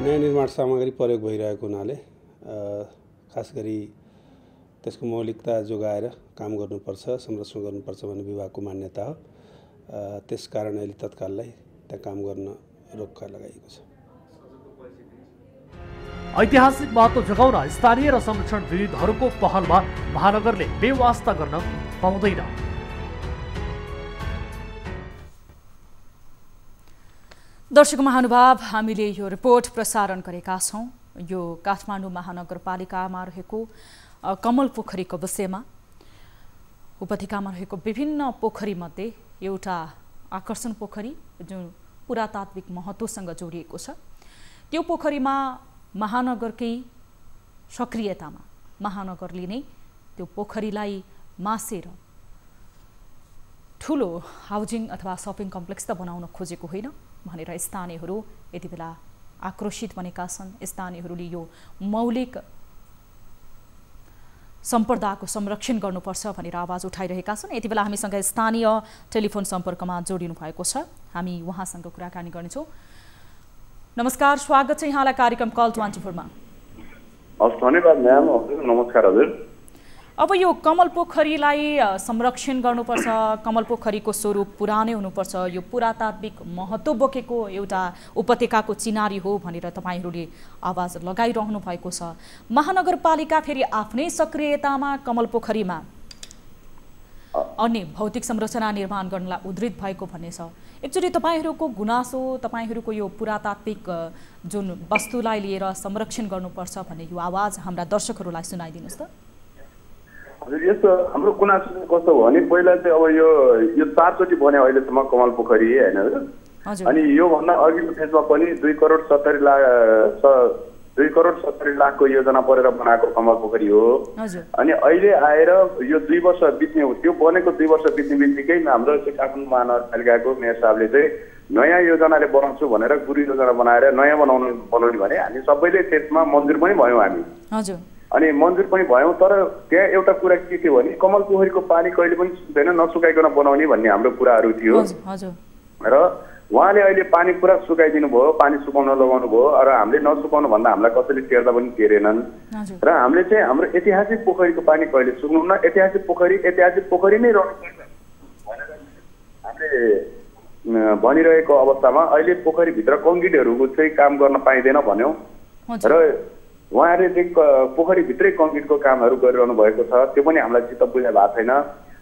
नयाँ निर्माण सामग्री प्रयोग भइरहेको हुनाले खास गरी त्यसको मौलिकता जोगाएर काम गर्नुपर्छ, संरक्षण गर्नुपर्छ भन्ने विभागको मान्यता हो। त्यसकारण अहिले तत्काललाई त्यहाँ काम गर्न रोक्का लगाइएको छ। ऐतिहासिक महत्त्व जोगाउन स्थानीय र संरक्षणविदहरूको पहलमा महानगरले बेवास्ता गर्न पाउँदैन। दर्शक महानुभाव, हामीले यो रिपोर्ट प्रसारण गरेका छौँ। यो काठमाडौँ महानगरपालिकामा रहेको कमल पोखरीको विषयमा। उपत्यकामा रहेको विभिन्न पोखरीमध्ये एउटा आकर्षण पोखरी जुन पुरातात्विक महत्त्वसँग जोडिएको छ। त्यो पोखरीमा महानगरकै सक्रियतामा महानगरले नै त्यो पोखरीलाई मासेर ठुलो हाउजिङ अथवा सपिङ कम्प्लेक्स त बनाउन खोजेको होइन भनेर स्थानीयहरू यति बेला आक्रोशित बनेका छन्। स्थानीयहरूले यो मौलिक सम्पदाको संरक्षण गर्नुपर्छ भनेर आवाज उठाइरहेका छन्। यति बेला हामीसँग स्थानीय टेलिफोन सम्पर्कमा जोडिनु भएको छ। हामी उहाँसँग कुराकानी गर्नेछौँ। नमस्कार, स्वागत छ यहाँलाई कार्यक्रम कल 24 मा। धन्यवाद म्याम। नमस्कार हजुर। अब यो कमल पोखरीलाई संरक्षण गर्नुपर्छ, कमल पोखरीको स्वरूप पुरानै हुनुपर्छ, यो पुरातात्विक महत्त्व बोकेको एउटा उपत्यकाको चिनारी हो भनेर तपाईहरूले आवाज लगाइरहनु भएको छ। महानगरपालिका फेरि आफ्नै सक्रियतामा कमल पोखरीमा अन्य भौतिक संरचना निर्माण गर्नलाई उद्धृत भएको भन्ने छ। एकचोटि तपाईँहरूको गुनासो, तपाईँहरूको यो पुरातात्विक जुन वस्तुलाई लिएर संरक्षण गर्नुपर्छ भन्ने यो आवाज हाम्रा दर्शकहरूलाई सुनाइदिनुहोस् त। हजुर, यस्तो हाम्रो गुनासो कस्तो हो भने पहिला चाहिँ अब यो 4 चोटि बन्यो अहिलेसम्म कमल पोखरी होइन। अनि योभन्दा अघिल्लो फेजमा पनि 2 करोड 70 लाखको योजना परेर बनाएको कमल पोखरी हो। अनि अहिले आएर यो 2 वर्ष बित्ने हो, त्यो बनेको 2 वर्ष बित्ने बित्तिकै हाम्रो काठमाडौँ महानगरपालिकाको मेयर साहबले चाहिँ नयाँ योजनाले बनाउँछु भनेर गुरु योजना बनाएर नयाँ बनाउने भने हामी सबैले त्यसमा मन्जुर पनि भयौँ हामी। अनि मन्जुर पनि भयौँ। तर त्यहाँ एउटा कुरा के थियो भने कमल पोखरीको पानी कहिले पनि सुक्दैन, नसुकाइकन बनाउने भन्ने हाम्रो कुराहरू थियो र उहाँले अहिले पानी पुरा सुकाइदिनु भयो, पानी सुकाउन लगाउनु भयो र हामीले नसुकाउनु भन्दा हामीलाई कसैले टेर्दा पनि टेरेनन्। र हामीले चाहिँ हाम्रो ऐतिहासिक पोखरीको पानी कहिले सुक्नुहुन्न, ऐतिहासिक पोखरी नै रहनुपर्छ भनेर हामीले भनिरहेको अवस्थामा अहिले पोखरीभित्र कङ्क्रिटहरूको चाहिँ काम गर्न पाइँदैन भन्यौँ र उहाँहरूले चाहिँ पोखरीभित्रै कङ्क्रिटको कामहरू गरिरहनु भएको छ। त्यो पनि हामीलाई चित्त बुझाइ भएको छैन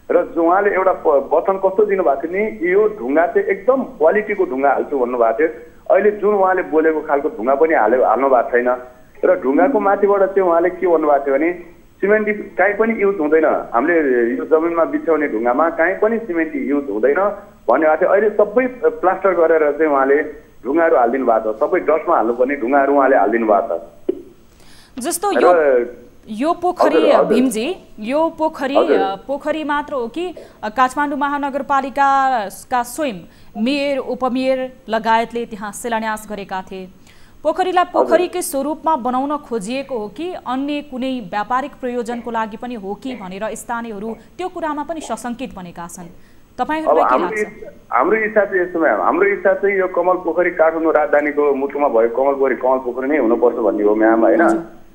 र जो उहाँले एउटा वचन कस्तो दिनुभएको थियो नि, यो ढुङ्गा चाहिँ एकदम क्वालिटीको ढुङ्गा हाल्छु भन्नुभएको थियो। अहिले जुन उहाँले बोलेको खालको ढुङ्गा पनि हाल्नु भएको छैन र ढुङ्गाको माथिबाट चाहिँ उहाँले के भन्नुभएको थियो भने सिमेन्टी काहीँ पनि युज हुँदैन, हामीले यो जमिनमा बिछ्याउने ढुङ्गामा काहीँ पनि सिमेन्टी युज हुँदैन भन्नुभएको थियो। अहिले सबै प्लास्टर गरेर चाहिँ उहाँले ढुङ्गाहरू हालिदिनु भएको छ, सबै डस्टमा हाल्नुपर्ने ढुङ्गाहरू उहाँले हालिदिनु भएको छ। जस्तो यो पोखरी भीमजी, यो पोखरी मात्र हो कि काठमाडौँ महानगरपालिकाका स्वयं मेयर उपमेयर लगायतले त्यहाँ शिलान्यास गरेका थिए। पोखरीलाई पोखरीकै स्वरूपमा बनाउन खोजिएको हो कि अन्य कुनै व्यापारिक प्रयोजनको लागि पनि हो कि भनेर स्थानीयहरू त्यो कुरामा पनि सशङ्कित बनेका छन्। तपाईहरुलाई के लाग्छ? हाम्रो इच्छा चाहिँ यस्तो म्याम, हाम्रो इच्छा चाहिँ यो कमल पोखरी काठमाडौँ राजधानीको मुटुमा भएको कमल पोखरी नै हुनुपर्छ भन्ने हो म्याम, होइन?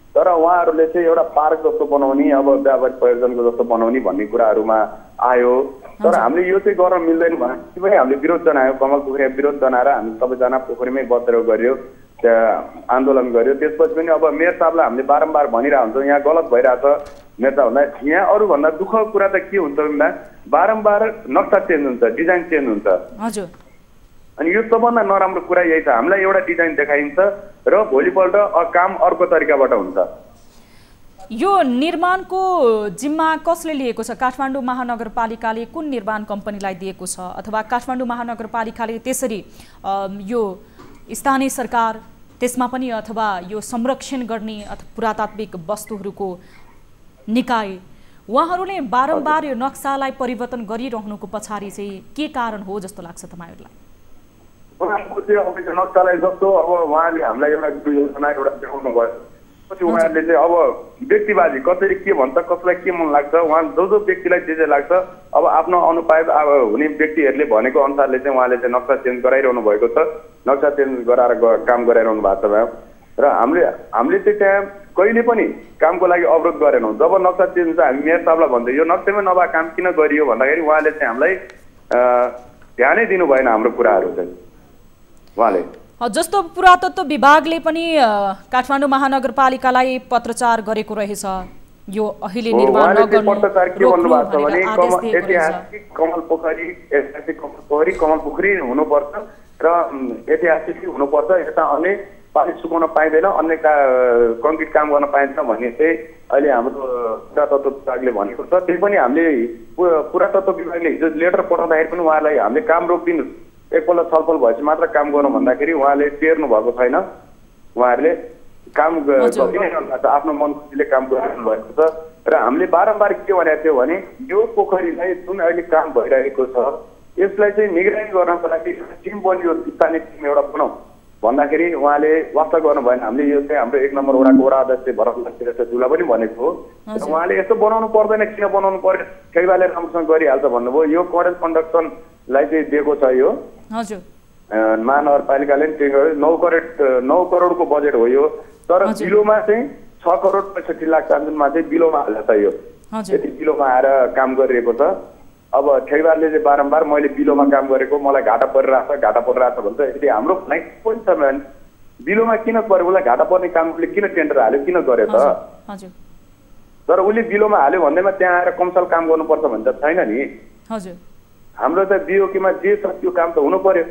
तर उहाँहरूले चाहिँ एउटा पार्क जस्तो बनाउने, अब व्यापारिक प्रयोजनको जस्तो बनाउने भन्ने कुराहरूमा आयो। तर हामीले यो चाहिँ गर्न मिल्दैन भने पनि हामीले विरोध जनायो, कमल पोखरीमा विरोध जनाएर हामी सबैजना पोखरीमै बसेर गर्यो, त्यहाँ आन्दोलन गर्यो। त्यसपछि पनि अब मेयर साहबलाई हामीले बारम्बार भनिरहेको हुन्छौँ यहाँ गलत भइरहेछ मेयर साहब भन्दा। यहाँ अरूभन्दा दुःखको कुरा त के हुन्छ भन्दा बारम्बार नक्सा चेन्ज हुन्छ, डिजाइन चेन्ज हुन्छ। अनि यो सबभन्दा नराम्रो कुरा यही छ, हामीलाई एउटा डिजाइन देखाइन्छ र भोलिपल्ट काम अर्को तरिकाबाट हुन्छ। यो निर्माणको जिम्मा कसले लिएको छ? काठमाडौँ महानगरपालिकाले कुन निर्माण कम्पनीलाई दिएको छ अथवा काठमाडौँ महानगरपालिकाले त्यसरी यो स्थानीय सरकार त्यसमा पनि अथवा यो संरक्षण गर्ने अथवा पुरातात्विक वस्तुहरूको निकाय उहाँहरूले बारम्बार यो नक्सालाई परिवर्तन गरिरहनुको पछाडि चाहिँ के कारण हो जस्तो लाग्छ तपाईहरुलाई? उहाँको त्यो अब नक्सालाई जस्तो अब उहाँले हामीलाई एउटा योजना एउटा देखाउनु भयो, पछि उहाँहरूले चाहिँ अब व्यक्तिवादी कसरी के भन्छ, कसलाई के मन लाग्छ, उहाँ जो व्यक्तिलाई जे लाग्छ अब आफ्नो अनुपात अब हुने व्यक्तिहरूले भनेको अनुसारले चाहिँ उहाँले चाहिँ नक्सा चेन्ज गराइरहनु भएको छ, नक्सा चेन्ज गराएर काम गराइरहनु भएको छ म्याम। र हामीले चाहिँ त्यहाँ कहिले पनि कामको लागि अवरोध गरेनौँ। जब नक्सा चेन्ज हुन्छ हामी मेयर साहबलाई भन्दै यो नक्सामै नभए काम किन गरियो भन्दाखेरि उहाँले चाहिँ हामीलाई ध्यानै दिनु भएन हाम्रो कुराहरू चाहिँ उहाँले। जस्तो पुरातत्व विभागले पनि काठमाडौँ महानगरपालिकालाई पत्रचार गरेको रहेछ यो अहिले निर्माण नगर्नु। पत्रचार के भन्नुभएको छ भने ऐतिहासिक कमल पोखरी हुनुपर्छ र ऐतिहासिक हुनुपर्छ, यता अन्य पानी सुकाउन पाइँदैन, अन्य कङ्क्रिट काम गर्न पाइन्छ भन्ने चाहिँ अहिले हाम्रो पुरातत्व विभागले भनेको छ। त्यही पनि हामीले पुरातत्व विभागले हिजो लेटर पठाउँदाखेरि पनि उहाँलाई हामीले काम रोकिदिनु एकपल्ट छलफल भएपछि मात्र काम गर्नु भन्दाखेरि उहाँले टेर्नु भएको छैन। उहाँहरूले काम आफ्नो मन खुसीले काम गरिरहनु भएको छ र हामीले बारम्बार के भनेको थियो भने यो पोखरीलाई जुन अहिले काम भइरहेको छ यसलाई चाहिँ निगरानी गर्नको लागि टिम बनियो, स्थानीय टिम एउटा बनाऊ भन्दाखेरि उहाँले वास्ता गर्नु भएन। हामीले यो चाहिँ हाम्रो 1 नम्बर वडाको वडा अध्यक्ष भरत जुलाई पनि भनेको हो, उहाँले यस्तो बनाउनु पर्दैन, किन बनाउनु पर्यो, ठेगाले राम्रोसँग गरिहाल्छ भन्नुभयो। यो करेन्ट कन्डक्सनलाई चाहिँ दिएको छ यो महानगरपालिकाले 9 करोडको बजेट हो यो, तर बिलोमा चाहिँ 6 करोड 65 लाख चान्जुनमा चाहिँ बिलोमा हाल्छ यो, यति बिलोमा आएर काम गरिरहेको छ। अब ठेकेदारले चाहिँ बारम्बार मैले बिलोमा काम गरेको मलाई घाटा परिरहेछ भन्छ। यदि हाम्रो भनाइ पनि छ भने बिलोमा किन पऱ्यो, उसलाई घाटा पर्ने काम उसले किन टेन्डर हाल्यो, किन गर्यो त? तर उसले बिलोमा हाल्यो भन्दैमा त्यहाँ आएर कमसल काम गर्नुपर्छ भन्छ छैन नि। हाम्रो त बिओकेमा जे छ त्यो काम त हुनु पर्यो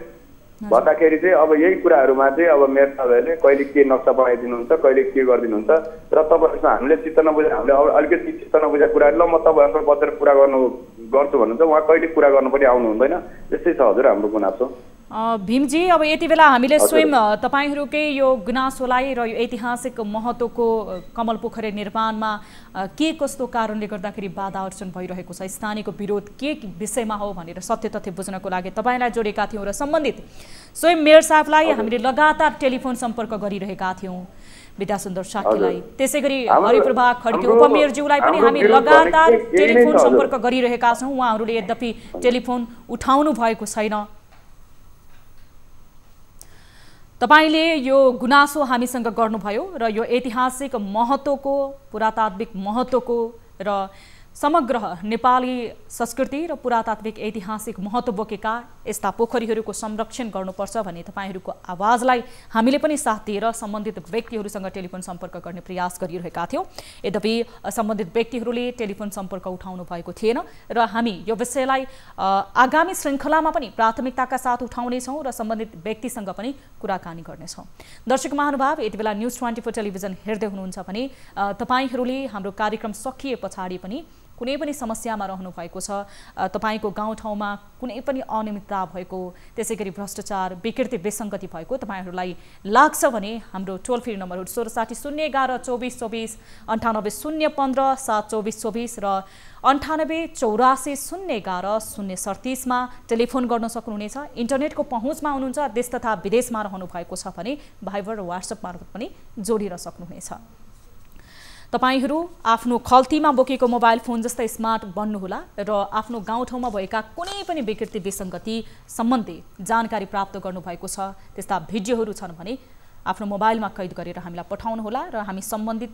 भन्दाखेरि चाहिँ अब यही कुराहरूमा चाहिँ अब मेयर साहबहरूले कहिले के नक्सा बनाइदिनुहुन्छ, कहिले के गरिदिनुहुन्छ र तपाईँहरूसँग हामीले चित्त नबुझे हामीले अलिकति चित्त नबुझेको कुराहरू ल म तपाईँहरूसँग बसेर कुरा गर्छु भन्नुहुन्छ, उहाँ कहिले कुरा गर्नु पनि आउनु हुँदैन। त्यस्तै छ हजुर हाम्रो गुनासो। भीमजी, अब यति बेला हामीले स्वयं तपाईहरुकै यो गुनासोलाई र यो ऐतिहासिक महत्त्वको कमल पोखरी निर्माणमा के कस्तो कारणले गर्दाखेरि बाधा अर्चन भइरहेको छ, स्थानीयको विरोध के विषयमा हो भनेर सत्य तथ्य बुझ्नको लागि तपाईलाई जोडेका थियौँ र सम्बन्धित स्वयं मेयर साहबलाई हामीले लगातार टेलिफोन सम्पर्क गरिरहेका थियौँ। विद्यासुन्दर साक्यलाई, त्यसै गरी हरिप्रभा खड्के उपमेयरज्यूलाई पनि हामी लगातार टेलिफोन सम्पर्क गरिरहेका छौँ। उहाँहरूले यद्यपि टेलिफोन उठाउनु भएको छैन। तपाईले यो गुनासो हामीसँग गर्नुभयो र यो ऐतिहासिक महत्त्वको, पुरातात्विक महत्त्वको र समग्र नेपाली संस्कृति र पुरातात्विक ऐतिहासिक महत्त्व बोकेका यस्ता पोखरीहरूको संरक्षण गर्नुपर्छ भन्ने तपाईहरूको आवाजलाई हामीले पनि साथ दिएर सम्बन्धित व्यक्तिहरूसँग टेलिफोन सम्पर्क गर्ने प्रयास गरिरहेका थियौँ। यद्यपि सम्बन्धित व्यक्तिहरूले टेलिफोन सम्पर्क उठाउनु भएको थिएन र हामी यो विषयलाई आगामी श्रृङ्खलामा पनि प्राथमिकताका साथ उठाउनेछौँ र सम्बन्धित व्यक्तिसँग पनि कुराकानी गर्नेछौँ। दर्शक महानुभाव, यति बेला न्युज 24 टेलिभिजन हेर्दै हुनुहुन्छ भने तपाईहरूले हाम्रो कार्यक्रम सकिए पछाडि पनि कुनै पनि समस्यामा रहनु भएको छ, तपाईको गाउँठाउँमा कुनै पनि अनियमितता भएको, त्यसै गरी भ्रष्टाचार, विकृति, विसङ्गति भएको तपाईहरूलाई लाग्छ भने हाम्रो टोल फ्री नम्बरहरू 1660 011 2424, 98 015 72424 र 98 84 011 037 मा टेलिफोन गर्न सक्नुहुनेछ। इन्टरनेटको पहुँचमा हुनुहुन्छ, देश तथा विदेशमा रहनु भएको छ भने भाइबर र व्हाट्सएप मार्फत पनि जोडिन सक्नुहुनेछ। तपाईहरू आफ्नो खल्तीमा बोकेको मोबाइल फोन जस्तै स्मार्ट बन्नुहोला र आफ्नो गाउँठाउँमा भएका कुनै पनि विकृति विसङ्गति सम्बन्धी जानकारी प्राप्त गर्नुभएको छ, त्यस्ता भिडियोहरू छन् भने आफ्नो मोबाइलमा कैद गरेर हामीलाई पठाउनुहोला र हामी सम्बन्धित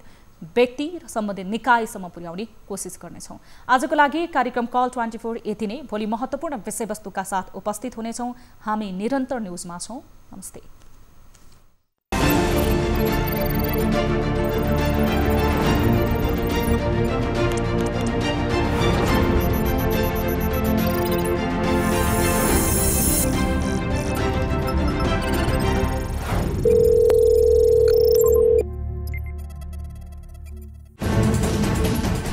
व्यक्ति र सम्बन्धित निकायसम्म पुर्याउने कोसिस गर्नेछौँ। आजको लागि कार्यक्रम कल 24 यति नै। भोलि महत्त्वपूर्ण विषयवस्तुका साथ उपस्थित हुनेछौँ। हामी निरन्तर न्युजमा छौँ। नमस्ते।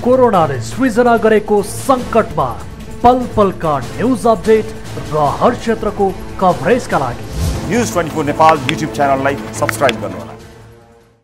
कोरोनाले सृजना गरेको सङ्कटमा पल पलका न्युज अपडेट र हर क्षेत्रको कभरेजका लागि न्युज 24 नेपाल युट्युब च्यानललाई सब्स्क्राइब गर्नुहोला।